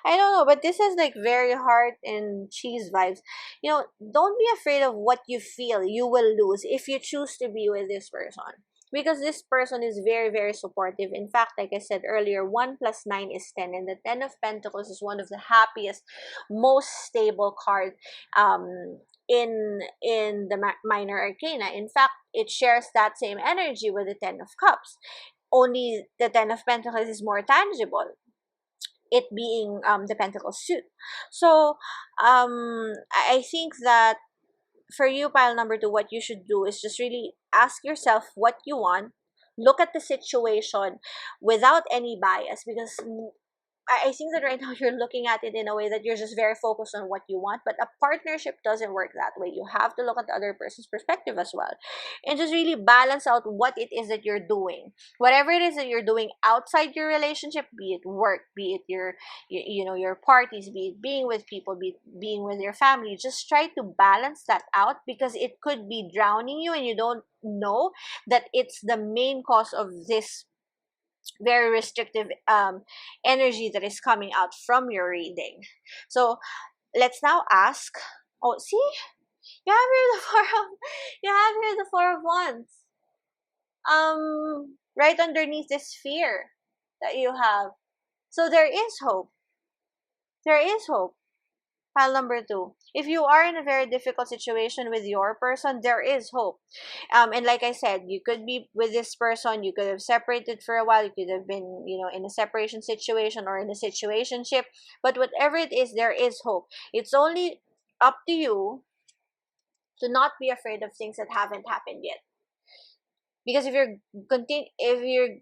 I don't know, but this is like very heart and cheese vibes. don't be afraid of what you feel you will lose if you choose to be with this person, because this person is very, very supportive. In fact, like I said earlier, 1 plus 9 is 10, and the 10 of Pentacles is one of the happiest, most stable card in the minor arcana. In fact, it shares that same energy with the 10 of Cups. Only the 10 of Pentacles is more tangible, it being the Pentacles suit. So I think that for you, pile number 2, what you should do is just really ask yourself what you want. Look at the situation without any bias, because I think that right now you're looking at it in a way that you're just very focused on what you want, but a partnership doesn't work that way. You have to look at the other person's perspective as well, and just really balance out what it is that you're doing. Whatever it is that you're doing outside your relationship, be it work, be it your parties, be it being with people, be it being with your family, just try to balance that out, because it could be drowning you and you don't know that it's the main cause of this very restrictive energy that is coming out from your reading. So let's now ask. Oh, see, you have here the you have here the Four of Wands. Right underneath this fear that you have. So there is hope. There is hope. Pile number 2. If you are in a very difficult situation with your person, there is hope. And like I said, you could be with this person, you could have separated for a while, you could have been, in a separation situation or in a situationship. But whatever it is, there is hope. It's only up to you to not be afraid of things that haven't happened yet. Because if you're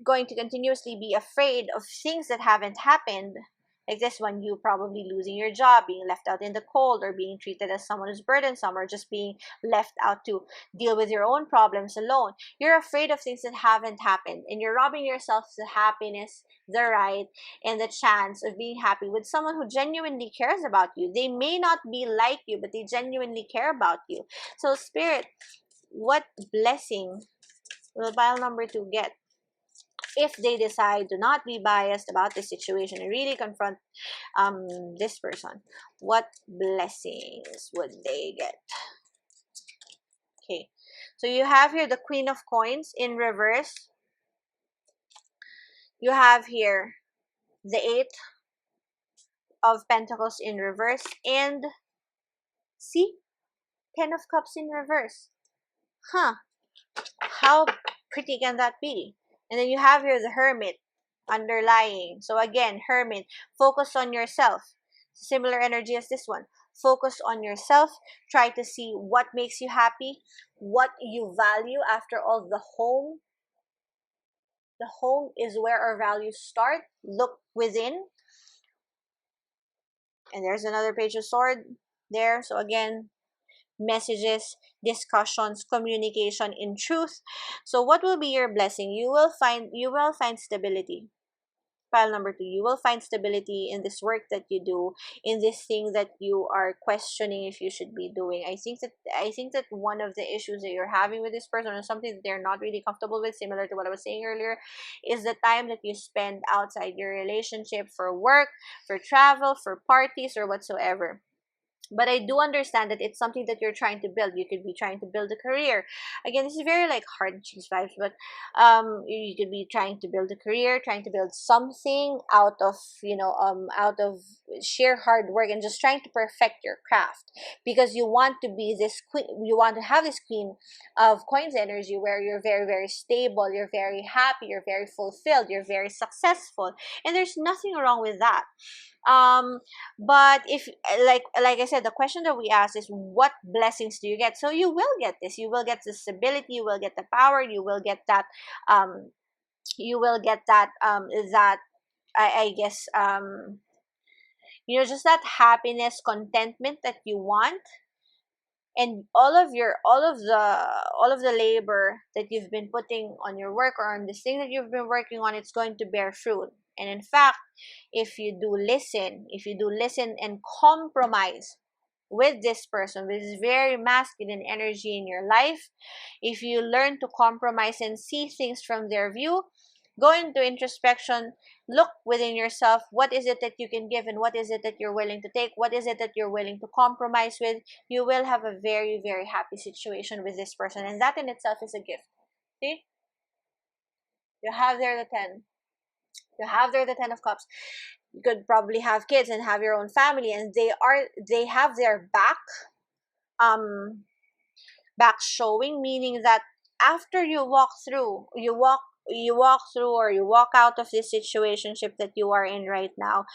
going to continuously be afraid of things that haven't happened, like this one, you probably losing your job, being left out in the cold, or being treated as someone who's burdensome, or just being left out to deal with your own problems alone. You're afraid of things that haven't happened, and you're robbing yourself the happiness, the right, and the chance of being happy with someone who genuinely cares about you. They may not be like you, but they genuinely care about you. So, Spirit, what blessing will pile number 2 get if they decide to not be biased about the situation and really confront this person? What blessings would they get? Okay, so you have here the Queen of Coins in reverse. You have here the 8 of Pentacles in reverse, and see, 10 of Cups in reverse. How pretty can that be? And then you have here the Hermit underlying. So again, Hermit, focus on yourself. Similar energy as this one. Focus on yourself. Try to see what makes you happy, what you value. After all, the home is where our values start. Look within. And there's another Page of Swords there. So again, messages, discussions, communication in truth. So what will be your blessing? You will find stability. Pile number 2, you will find stability in this work that you do, in this thing that you are questioning if you should be doing. I think that one of the issues that you're having with this person, or something that they're not really comfortable with, similar to what I was saying earlier, is the time that you spend outside your relationship for work, for travel, for parties, or whatsoever. But I do understand that it's something that you're trying to build. You could be trying to build a career. Again, this is very like hard cheese vibes, but you could be trying to build a career, trying to build something out of sheer hard work, and just trying to perfect your craft, because you want to be this queen. You want to have this Queen of Coins energy, where you're very, very stable, you're very happy, you're very fulfilled, you're very successful, and there's nothing wrong with that. But if, like I said, the question that we asked is, what blessings do you get? So you will get this. You will get the stability, you will get the power, you will get that that I guess just that happiness, contentment that you want. And all of the labor that you've been putting on your work, or on this thing that you've been working on, it's going to bear fruit. And in fact, if you do listen and compromise with this person, with this very masculine energy in your life, if you learn to compromise and see things from their view, go into introspection, look within yourself. What is it that you can give, and what is it that you're willing to take? What is it that you're willing to compromise with? You will have a very, very happy situation with this person, and that in itself is a gift. See, you have there the 10. You have there the 10 of cups. You could probably have kids and have your own family, and they have their um back showing, meaning that after you walk through or you walk out of this situationship that you are in right now,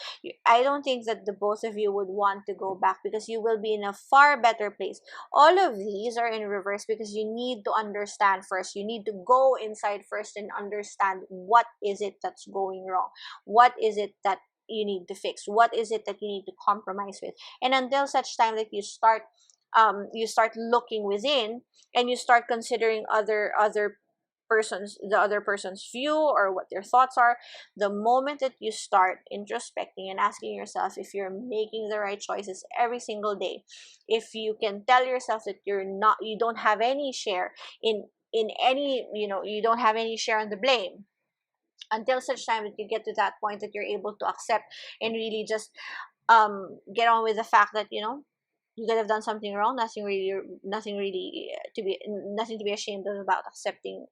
I don't think that the both of you would want to go back, because you will be in a far better place. All of these are in reverse because you need to understand first. You need to go inside first and understand what is it that's going wrong. What is it that you need to fix? What is it that you need to compromise with? And until such time that you start looking within, and you start considering the other person's view or what their thoughts are. The moment that you start introspecting and asking yourself if you're making the right choices every single day, if you can tell yourself that you don't have any share in any, you don't have any share on the blame, until such time that you get to that point that you're able to accept and really just get on with the fact that you could have done something wrong. Nothing to be ashamed of about accepting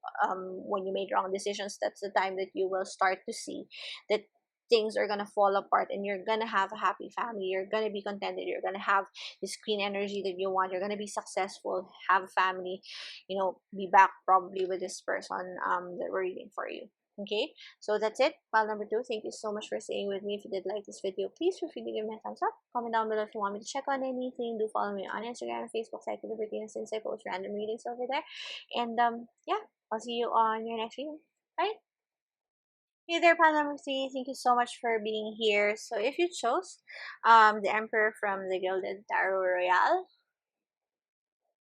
when you made wrong decisions. That's the time that you will start to see that things are gonna fall apart, and you're gonna have a happy family. You're gonna be contented. You're gonna have this clean energy that you want. You're gonna be successful, have a family, be back probably with this person that we're reading for you. Okay, so that's it. File number 2. Thank you so much for staying with me. If you did like this video, please feel free to give me a thumbs up. Comment down below if you want me to check on anything. Do follow me on Instagram and Facebook, Psyche Libertina, since I post random readings over there. And yeah, I'll see you on your next reading. Bye. Hey there, Pal number 3. Thank you so much for being here. So if you chose the Emperor from the Gilded Tarot Royale,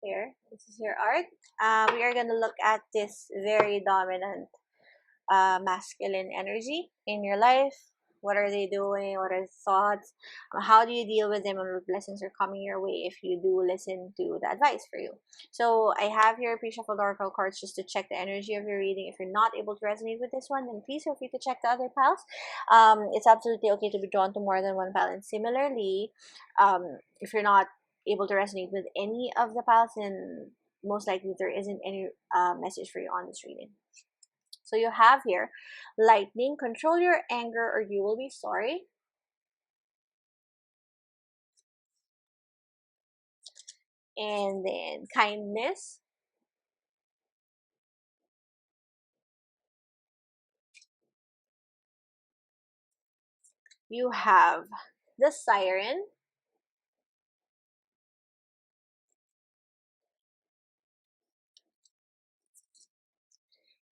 here, this is your art. We are gonna look at this very dominant masculine energy in your life. What are they doing? What are the thoughts? How do you deal with them, and what blessings are coming your way if you do listen to the advice for you? So I have here pre-shuffled oracle cards just to check the energy of your reading. If you're not able to resonate with this one, then please feel free to check the other piles. It's absolutely okay to be drawn to more than one pile. And similarly, if you're not able to resonate with any of the piles, then most likely there isn't any message for you on this reading. So you have here lightning, control your anger or you will be sorry. And then kindness. You have the siren.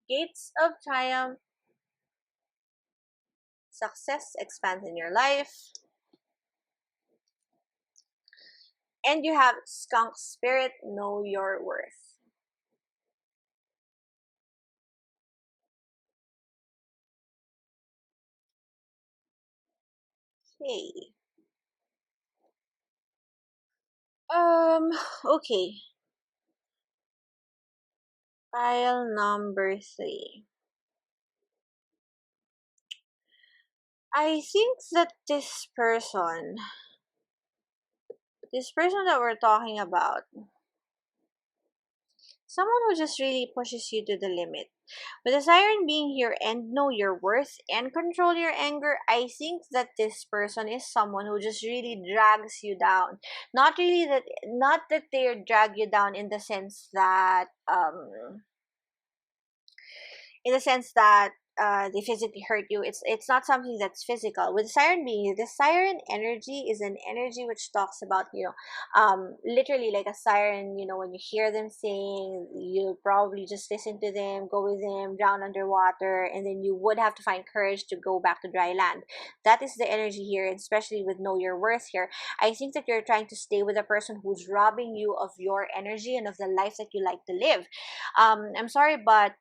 Gates of triumph. Success expands in your life. And you have skunk spirit, know your worth. Okay. Okay. Pile number 3. I think that this person that we're talking about, someone who just really pushes you to the limit. With the siren being here and know your worth and control your anger, I think that this person is someone who just really drags you down. Not that they drag you down in the sense that they physically hurt you. It's not something that's physical. With siren being, the siren energy is an energy which talks about literally like a siren. When you hear them sing, you'll probably just listen to them, go with them, drown underwater, and then you would have to find courage to go back to dry land. That is the energy here, especially with know your worth here. I think that you're trying to stay with a person who's robbing you of your energy and of the life that you like to live. I'm sorry, but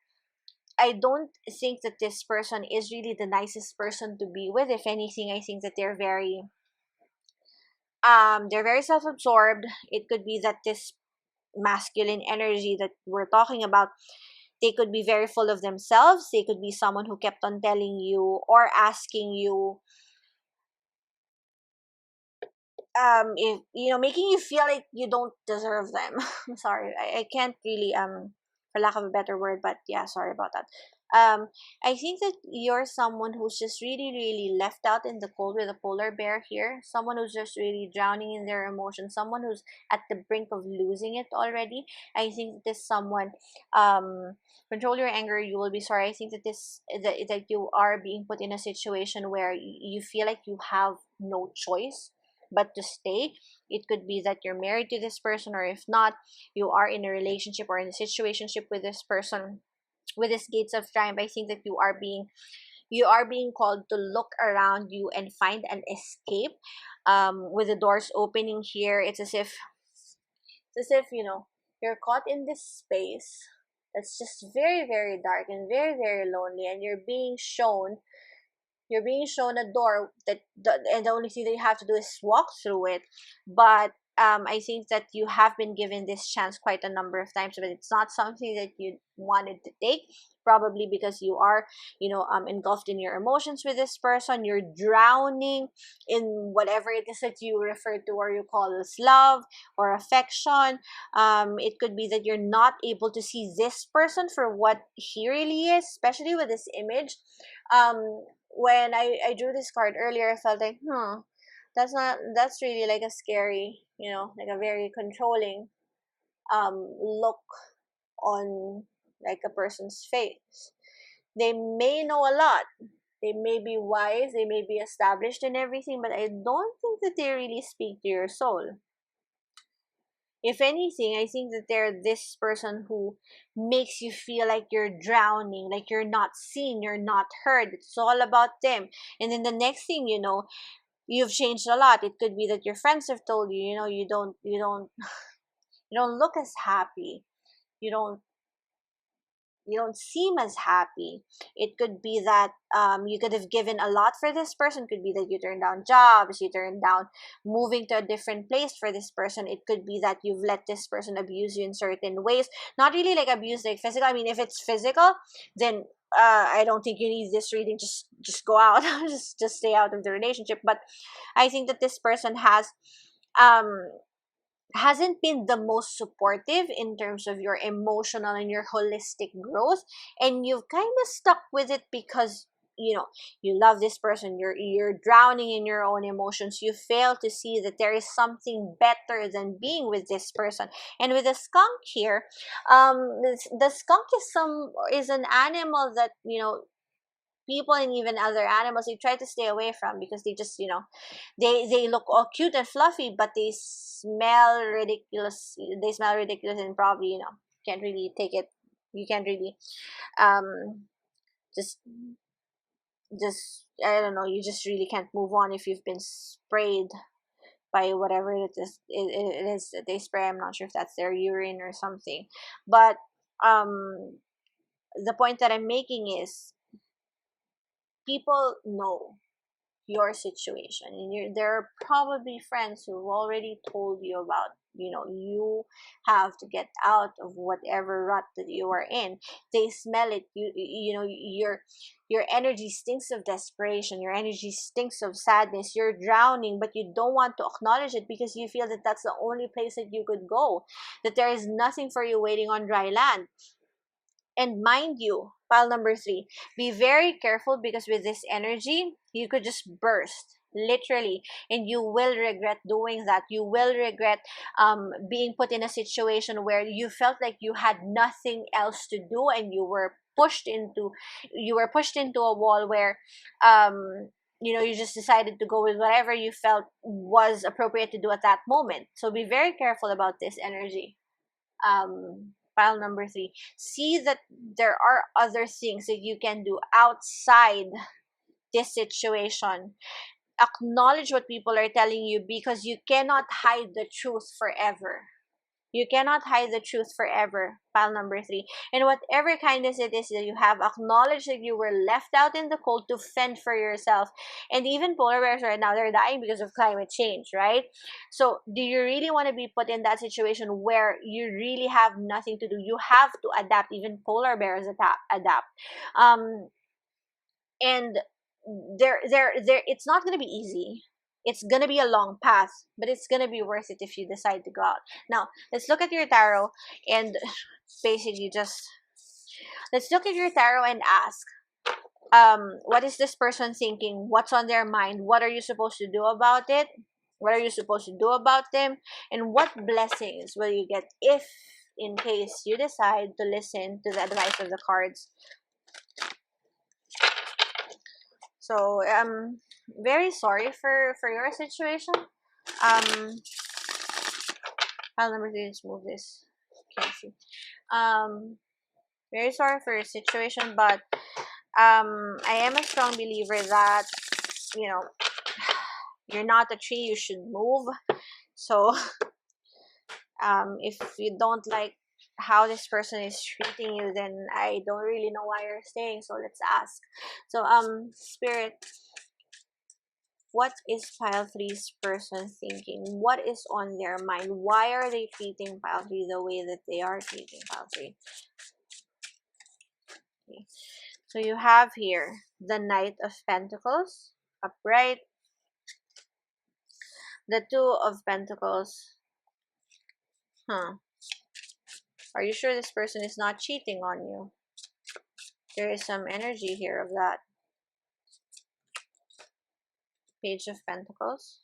I don't think that this person is really the nicest person to be with. If anything, I think that they're very self-absorbed. It could be that this masculine energy that we're talking about, They could be very full of themselves. They could be someone who kept on telling you or asking you, if making you feel like you don't deserve them. I'm sorry, I can't really, for lack of a better word, but yeah, sorry about that. I think that you're someone who's just really, really left out in the cold with a polar bear here. Someone who's just really drowning in their emotions. Someone who's at the brink of losing it already. I think that this someone, control your anger. You will be sorry. I think that that you are being put in a situation where you feel like you have no choice but to stay. It could be that you're married to this person, or if not, you are in a relationship or in a situationship with this person. With these gates of triumph, I think that you are being called to look around you and find an escape. With the doors opening here, it's as if you're caught in this space that's just very, very dark and very, very lonely, and you're being shown a door and the only thing that you have to do is walk through it. But I think that you have been given this chance quite a number of times, but it's not something that you wanted to take. Probably because you are, engulfed in your emotions with this person. You're drowning in whatever it is that you refer to or you call as love or affection. It could be that you're not able to see this person for what he really is, especially with this image. When I drew this card earlier, I felt like, that's really like a scary, like a very controlling look on like a person's face. They may know a lot. They may be wise, they may be established in everything, but I don't think that they really speak to your soul. If anything, I think that they're this person who makes you feel like you're drowning, like you're not seen, you're not heard. It's all about them. And then the next thing you know, you've changed a lot. It could be that your friends have told you, you don't look as happy. You don't seem as happy. It could be that you could have given a lot for this person. Could be that you turned down jobs, you turned down moving to a different place for this person. It could be that you've let this person abuse you in certain ways. Not really like abuse like physical. I mean, if it's physical, then I don't think you need this reading. Just go out. just stay out of the relationship. But I think that this person um hasn't been the most supportive in terms of your emotional and your holistic growth, and you've kind of stuck with it because you love this person. You're drowning in your own emotions. You fail to see that there is something better than being with this person. And with the skunk here, the skunk is an animal that people and even other animals, they try to stay away from, because they just they look all cute and fluffy, but they smell ridiculous and probably can't really take it. You can't really um just I don't know, you just really can't move on if you've been sprayed by whatever it is that they spray. I'm not sure if that's their urine or something, but the point that I'm making is people know your situation, and there are probably friends who've already told you about you have to get out of whatever rut that you are in. They smell it. Your energy stinks of desperation. Your energy stinks of sadness. You're drowning, but you don't want to acknowledge it because you feel that that's the only place that you could go, that there is nothing for you waiting on dry land. And mind you, pile number 3, be very careful, because with this energy, you could just burst, literally, and you will regret doing that. You will regret being put in a situation where you felt like you had nothing else to do, and you were pushed into a wall where you just decided to go with whatever you felt was appropriate to do at that moment. So be very careful about this energy. File number 3, see that there are other things that you can do outside this situation. Acknowledge what people are telling you, because you cannot hide the truth forever. You cannot hide the truth forever, pile number 3. And whatever kindness it is that you have, acknowledge that you were left out in the cold to fend for yourself. And even polar bears right now, they're dying because of climate change, right? So do you really want to be put in that situation where you really have nothing to do? You have to adapt. Even polar bears adapt. And there it's not going to be easy. It's going to be a long path, but it's going to be worth it if you decide to go out. Now let's look at your tarot, and basically just let's look at your tarot and ask, what is this person thinking? What's on their mind? What are you supposed to do about it? What are you supposed to do about them? And what blessings will you get if in case you decide to listen to the advice of the cards? So very sorry for your situation. File number 3, let's move this. Can't see. Very sorry for your situation, but I am a strong believer that, you know, you're not a tree, you should move. So if you don't like how this person is treating you, then I don't really know why you're staying. So let's ask. So Spirit, what is pile 3's person thinking? What is on their mind? Why are they treating pile 3 the way that they are treating pile 3? Okay. So you have here the Knight of Pentacles upright, the Two of Pentacles. Are you sure this person is not cheating on you? There is some energy here of that. Page of Pentacles.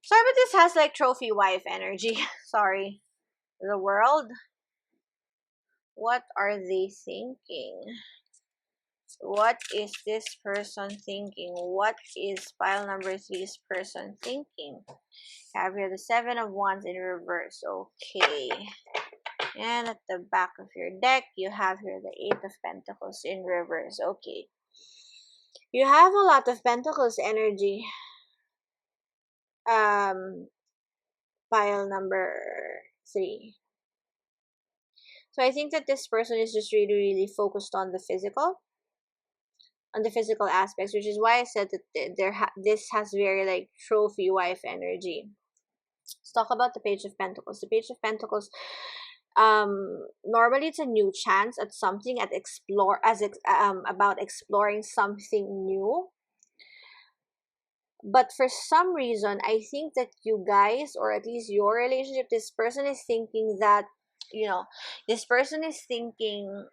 Sorry, but this has like trophy wife energy. Sorry. The World. What are they thinking? What is this person thinking? What is pile number 3's person thinking? Have here the 7 of Wands in reverse. Okay. And at the back of your deck, you have here the 8 of Pentacles in reverse. Okay. You have a lot of Pentacles energy. Pile number 3. So I think that this person is just really, really focused on the physical. On the physical aspects, which is why I said that this has very like trophy wife energy. Let's talk about the Page of Pentacles. The Page of Pentacles, normally it's a new chance at something, at about exploring something new. But for some reason, I think that you guys, or at least your relationship, this person is thinking that, this person is thinking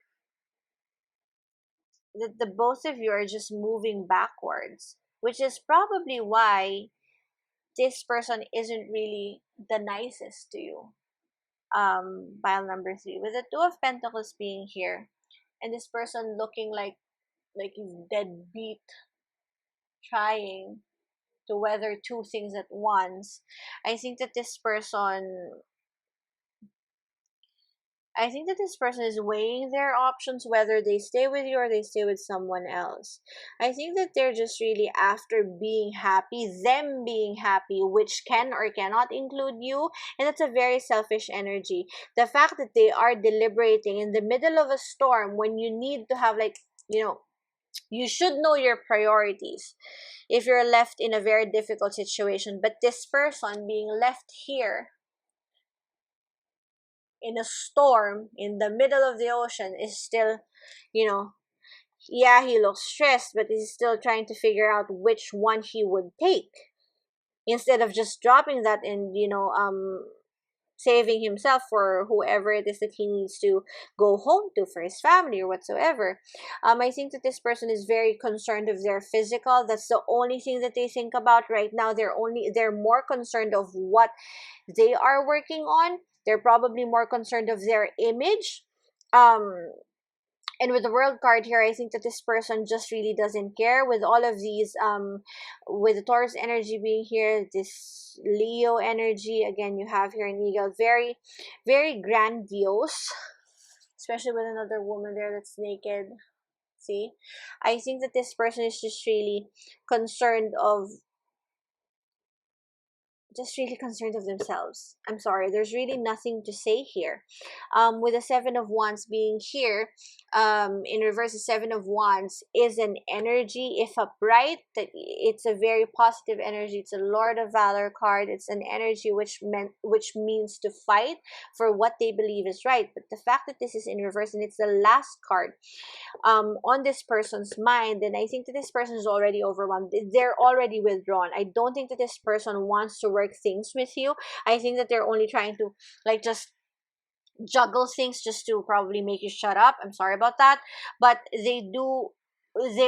that the both of you are just moving backwards, which is probably why this person isn't really the nicest to you. Pile number 3, with the 2 of Pentacles being here, and this person looking like he's deadbeat, trying to weather 2 things at once. I think that this person is weighing their options, whether they stay with you or they stay with someone else. I think that they're just really after being happy, them being happy, which can or cannot include you. And that's a very selfish energy. The fact that they are deliberating in the middle of a storm when you need to have you should know your priorities if you're left in a very difficult situation. But this person being left here in a storm in the middle of the ocean is still, yeah, he looks stressed, but he's still trying to figure out which one he would take instead of just dropping that and saving himself for whoever it is that he needs to go home to, for his family or whatsoever. I think that this person is very concerned of their physical. That's the only thing that they think about right now. They're more concerned of what they are working on. They're probably more concerned of their image. And with the World card here, I think that this person just really doesn't care. With all of these, with the Taurus energy being here, this Leo energy, again, you have here an eagle, very, very grandiose, especially with another woman there that's naked. See, I think that this person is concerned of just really concerned of themselves. I'm sorry, there's really nothing to say here. With the Seven of Wands being here, in reverse, the Seven of Wands is an energy, if upright, that it's a very positive energy. It's a Lord of Valor card. It's an energy which means to fight for what they believe is right. But the fact that this is in reverse and it's the last card on this person's mind, then I think that this person is already overwhelmed. They're already withdrawn. I don't think that this person wants to work things with you. I think that they're only trying to like just juggle things just to probably make you shut up. I'm sorry about that, but they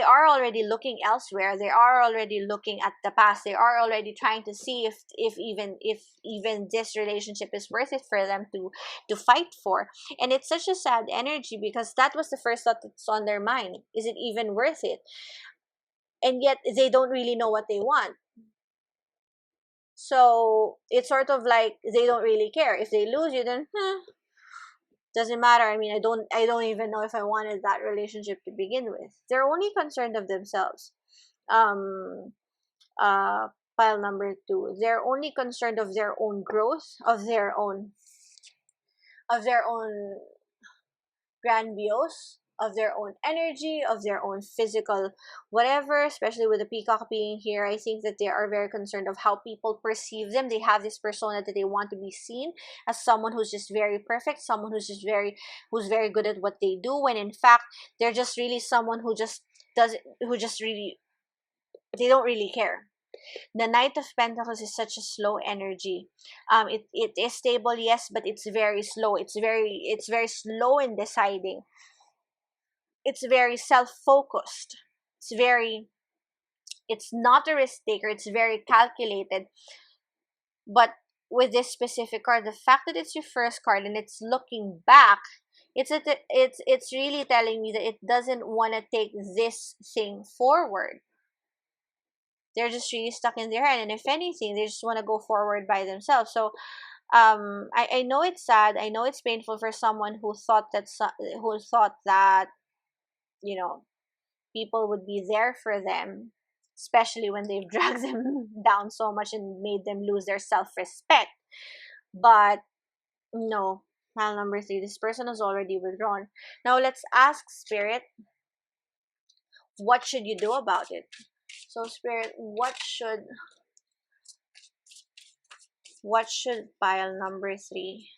are already looking elsewhere. They are already looking at the past. They are already trying to see if even this relationship is worth it for them to fight for. And it's such a sad energy because that was the first thought that's on their mind. Is it even worth it? And yet they don't really know what they want. So it's sort of like they don't really care. If they lose you, then doesn't matter. I mean, I don't even know if I wanted that relationship to begin with. They're only concerned of themselves. Um uh Pile number two. They're only concerned of their own growth, of their own grandiose, of their own energy, of their own physical whatever, especially with the peacock being here. I think that they are very concerned of how people perceive them. They have this persona that they want to be seen as someone who's just very perfect, someone who's very good at what they do, when in fact they're just really someone who just really, they don't really care. The Knight of Pentacles is such a slow energy. It is stable, yes, but it's very slow. It's very slow in deciding. It's very self-focused. It's not a risk taker. It's very calculated. But with this specific card, the fact that it's your first card and it's looking back, it's really telling me that it doesn't want to take this thing forward. They're just really stuck in their head, and if anything, they just want to go forward by themselves. So I know it's sad. I know it's painful for someone who thought that you know people would be there for them, especially when they've dragged them down so much and made them lose their self-respect. But no, pile number three, this person is already withdrawn. Now let's ask Spirit, what should you do about it? So Spirit, what should pile number three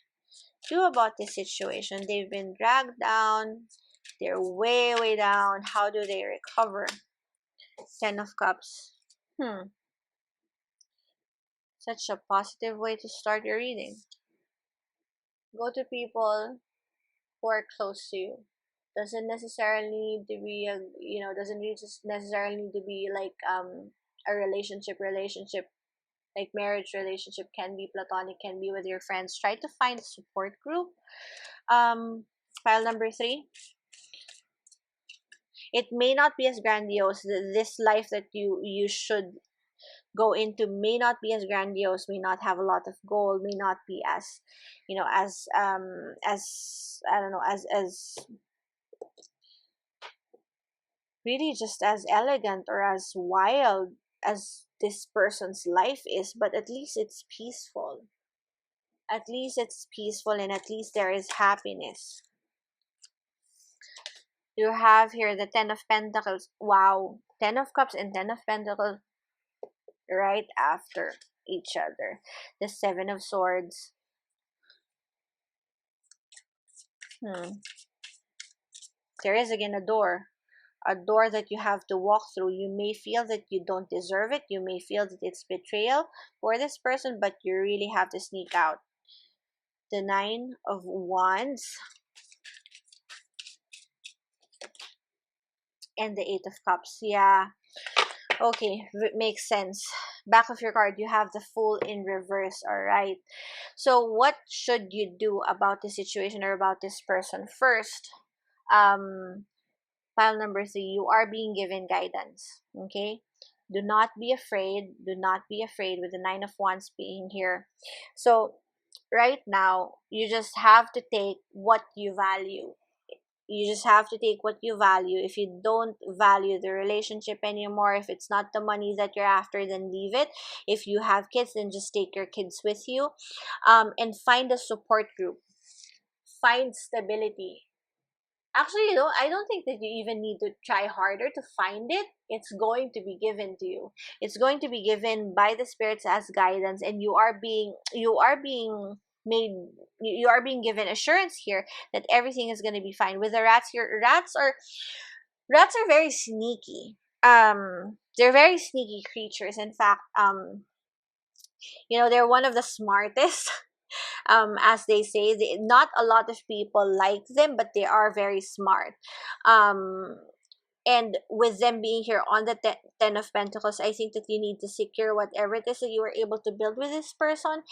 do about this situation? They've been dragged down. They're way, way down. How do they recover? Ten of Cups. Such a positive way to start your reading. Go to people who are close to you. Doesn't necessarily need to be doesn't need just necessarily need to be like a relationship, like marriage relationship, can be platonic, can be with your friends. Try to find a support group. File number three. It may not be as grandiose. This life that you should go into may not be as grandiose, may not have a lot of gold, may not be as as I don't know, as really just as elegant or as wild as this person's life is, but at least it's peaceful. At least it's peaceful, and at least there is happiness. You have here the Ten of Pentacles. Wow. Ten of Cups and Ten of Pentacles right after each other. The Seven of Swords. There is again a door that you have to walk through. You may feel that you don't deserve it. You may feel that it's betrayal for this person, but you really have to sneak out. The Nine of Wands and the Eight of Cups. Yeah. Okay, makes sense. Back of your card, you have the Fool in reverse. All right. So what should you do about this situation or about this person? First, pile number three, you are being given guidance. Okay. Do not be afraid. Do not be afraid with the Nine of Wands being here. So right now, you just have to take what you value. You just have to take what you value. If you don't value the relationship anymore, if it's not the money that you're after, then leave it. If you have kids, then just take your kids with you. And find a support group. Find stability. Actually, I don't think that you even need to try harder to find it. It's going to be given to you. It's going to be given by the spirits as guidance, and made you are being given assurance here that everything is going to be fine. With the rats here, rats are very sneaky. They're very sneaky creatures. In fact, they're one of the smartest. As they say, not a lot of people like them, but they are very smart. And with them being here on the Ten of Pentacles, I think that you need to secure whatever it is that you were able to build with this person,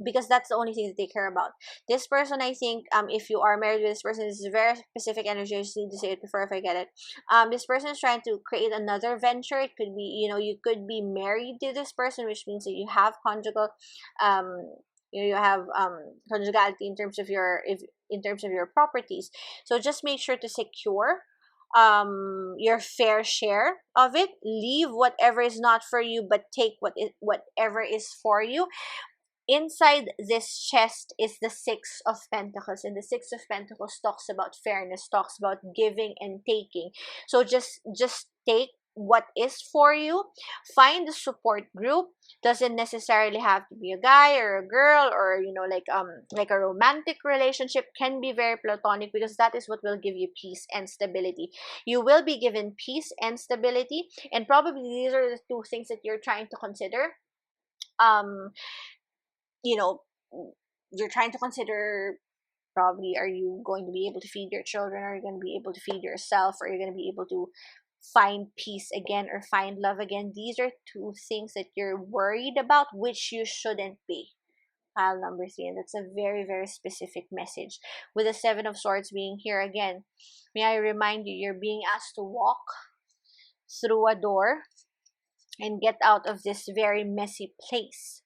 because that's the only thing that they care about. This person, I think, if you are married with this person, this is a very specific energy. I just need to say it before if I get it. This person is trying to create another venture. It could be, you could be married to this person, which means that you have conjugal, you have conjugality in terms of your properties. So just make sure to secure your fair share of it. Leave whatever is not for you, but take whatever is for you. Inside this chest is the Six of Pentacles, and the Six of Pentacles talks about fairness, talks about giving and taking. So just take what is for you. Find a support group. Doesn't necessarily have to be a guy or a girl, or like a romantic relationship. Can be very platonic, because that is what will give you peace and stability. You will be given peace and stability, and probably these are the two things that you're trying to consider. You know you're trying to consider, probably, are you going to be able to feed your children? Are you going to be able to feed yourself? Are you going to be able to find peace again or find love again? These are two things that you're worried about, which you shouldn't be. Pile number 3, and that's a very, very specific message. With the Seven of Swords being here again, may I remind you, you're being asked to walk through a door and get out of this very messy place.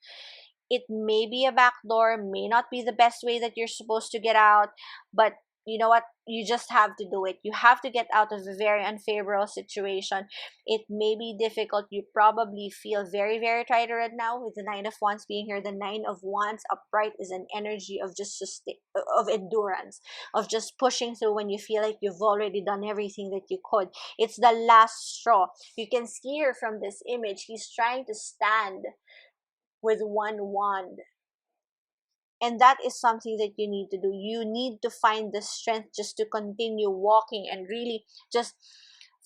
It may be a back door, may not be the best way that you're supposed to get out, but you know what? You just have to do it. You have to get out of a very unfavorable situation. It may be difficult. You probably feel very, very tired right now. With the Nine of Wands being here, the Nine of Wands upright is an energy of of endurance, of just pushing through when you feel like you've already done everything that you could. It's the last straw. You can see here from this image, he's trying to stand with one wand. And that is something that you need to do. You need to find the strength just to continue walking and really just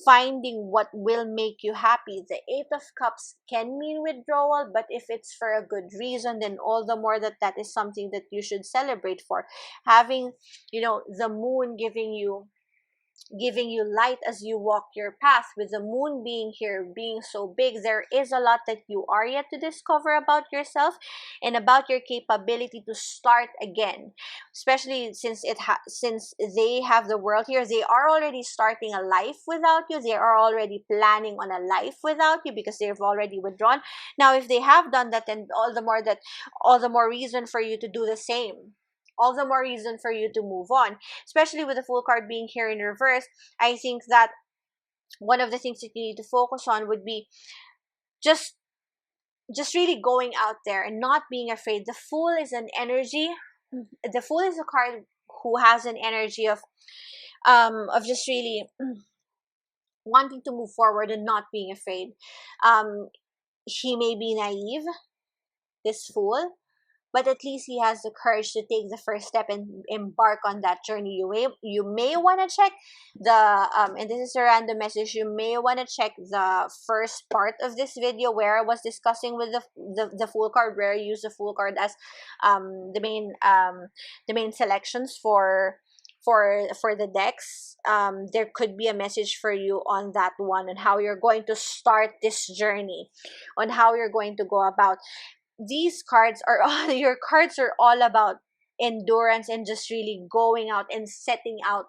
finding what will make you happy. The Eight of Cups can mean withdrawal, but if it's for a good reason, then all the more that is something that you should celebrate for. Having, the moon giving you light as you walk your path. With the moon being here, being so big, there is a lot that you are yet to discover about yourself and about your capability to start again. Especially since since they have the world here, they are already starting a life without you. They are already planning on a life without you, because they've already withdrawn. Now, if they have done that, then all the more reason for you to do the same. All the more reason for you to move on. Especially with the Fool card being here in reverse, I think that one of the things that you need to focus on would be just really going out there and not being afraid. The Fool is an energy. The Fool is a card who has an energy of just really wanting to move forward and not being afraid. He may be naive, this Fool, but at least he has the courage to take the first step and embark on that journey. You may want to check and this is a random message, you may want to check the first part of this video where I was discussing with the Fool card, where I use the Fool card as the main selections for the decks. There could be a message for you on that one, on how you're going to start this journey, on how you're going to go about. These cards are your cards are all about endurance and just really going out and setting out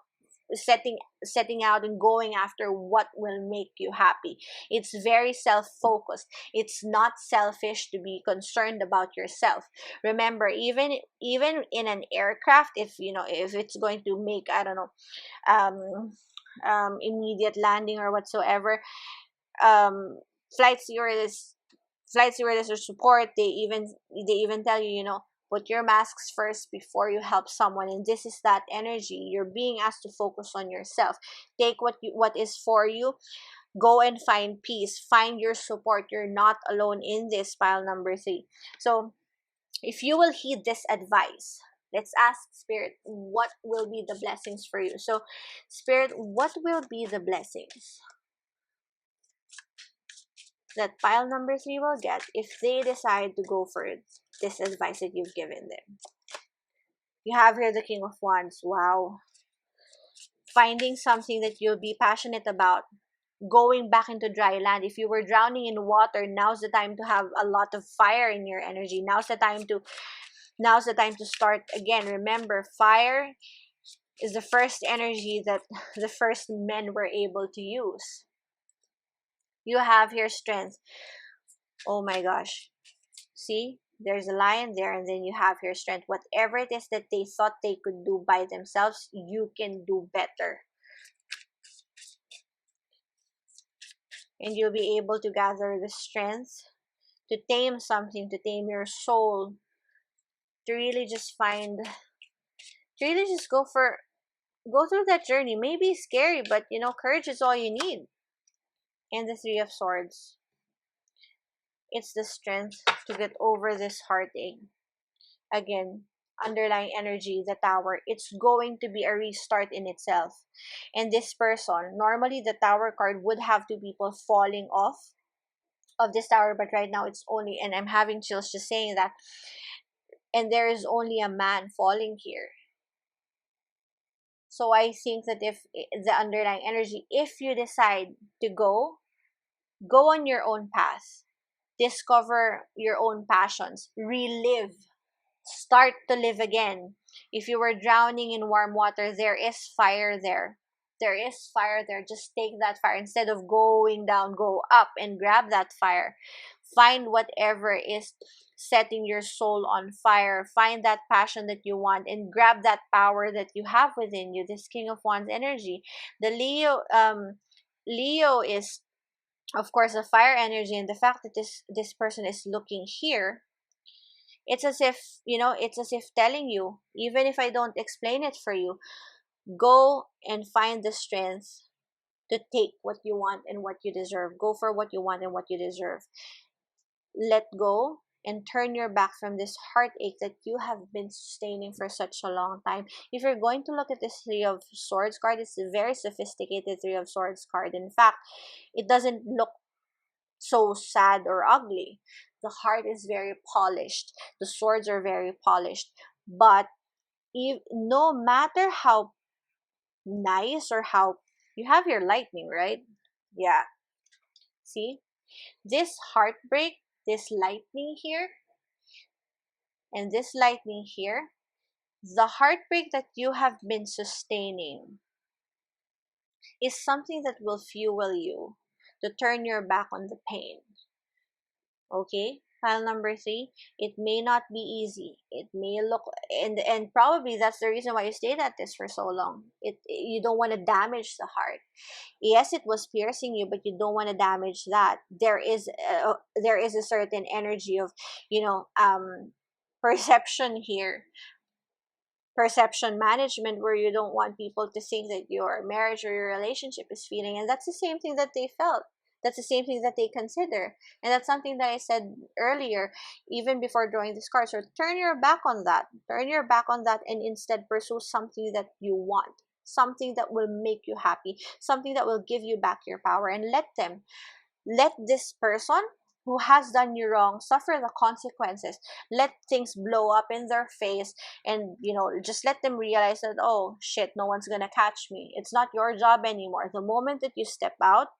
setting out and going after what will make you happy. It's very self-focused. It's not selfish to be concerned about yourself. Remember, even in an aircraft, if if it's going to make, I don't know, um immediate landing or whatsoever, um flight stewardess or support, they even tell you, put your masks first before you help someone. And this is that energy. You're being asked to focus on yourself. Take what is for you. Go and find peace, find your support. You're not alone in this, pile number 3. So if you will heed this advice, let's ask Spirit, what will be the blessings for you? So Spirit, what will be the blessings that pile number 3 will get if they decide to go for this advice that you've given them? You have here the King of Wands. Wow. Finding something that you'll be passionate about. Going back into dry land. If you were drowning in water, now's the time to have a lot of fire in your energy. Now's the time to start again. Remember, fire is the first energy that the first men were able to use. You have here strength. Oh my gosh. See? There's a lion there, and then you have here strength. Whatever it is that they thought they could do by themselves, you can do better. And you'll be able to gather the strength to tame something, to tame your soul, to really just go through that journey. Maybe it's scary, but courage is all you need. And the Three of Swords. It's the strength to get over this heartache. Again, underlying energy, the Tower. It's going to be a restart in itself. And this person, normally the Tower card would have two people falling off of this tower, but right now it's only, and I'm having chills just saying that, and there is only a man falling here. So I think that if the underlying energy, if you decide to go on your own path, discover your own passions, relive, start to live again. If you were drowning in warm water, there is fire there. There is fire there. Just take that fire. Instead of going down, go up and grab that fire. Find whatever is setting your soul on fire. Find that passion that you want and grab that power that you have within you. This King of Wands energy. The Leo is, of course, a fire energy, and the fact that this person is looking here, it's as if, it's as if telling you, even if I don't explain it for you, go and find the strength to take what you want and what you deserve. Go for what you want and what you deserve. Let go and turn your back from this heartache that you have been sustaining for such a long time. If you're going to look at this Three of Swords card, it's a very sophisticated Three of Swords card. In fact, it doesn't look so sad or ugly. The heart is very polished. The swords are very polished. But no matter how nice or how, you have your lightning, right? Yeah. See? This heartbreak, this lightning here, and this lightning here, the heartbreak that you have been sustaining is something that will fuel you to turn your back on the pain. Okay? Pile number 3, it may not be easy. It may look, and probably that's the reason why you stayed at this for so long. You don't want to damage the heart. Yes, it was piercing you, but you don't want to damage that. There is a certain energy of, perception here, perception management, where you don't want people to think that your marriage or your relationship is feeling, and that's the same thing that they felt. That's the same thing that they consider. And that's something that I said earlier, even before drawing this card. So turn your back on that. Turn your back on that and instead pursue something that you want. Something that will make you happy. Something that will give you back your power. And let this person who has done you wrong suffer the consequences. Let things blow up in their face, and just let them realize that, oh shit, no one's gonna catch me. It's not your job anymore. The moment that you step out,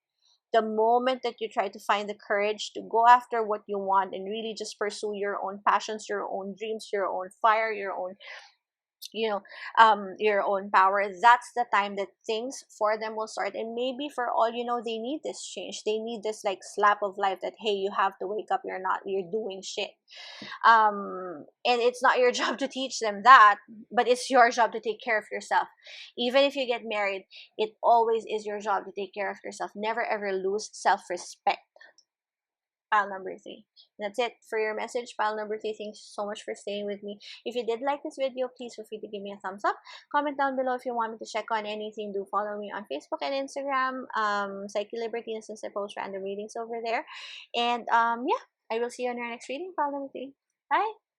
the moment that you try to find the courage to go after what you want and really just pursue your own passions, your own dreams, your own fire, your own you know, your own power, that's the time that things for them will start. And maybe for all you know, they need this change, they need this like slap of life that, hey, you have to wake up, you're doing shit. And it's not your job to teach them that, but it's your job to take care of yourself. Even if you get married, it always is your job to take care of yourself. Never ever lose self-respect. Pile number three. That's it for your message, pile number three. Thanks so much for staying with me. If you did like this video, please feel free to give me a thumbs up. Comment down below if you want me to check on anything. Do follow me on Facebook and Instagram, Psyche Libertina, since I post random readings over there. And yeah, I will see you on our next reading, pile number three. Bye.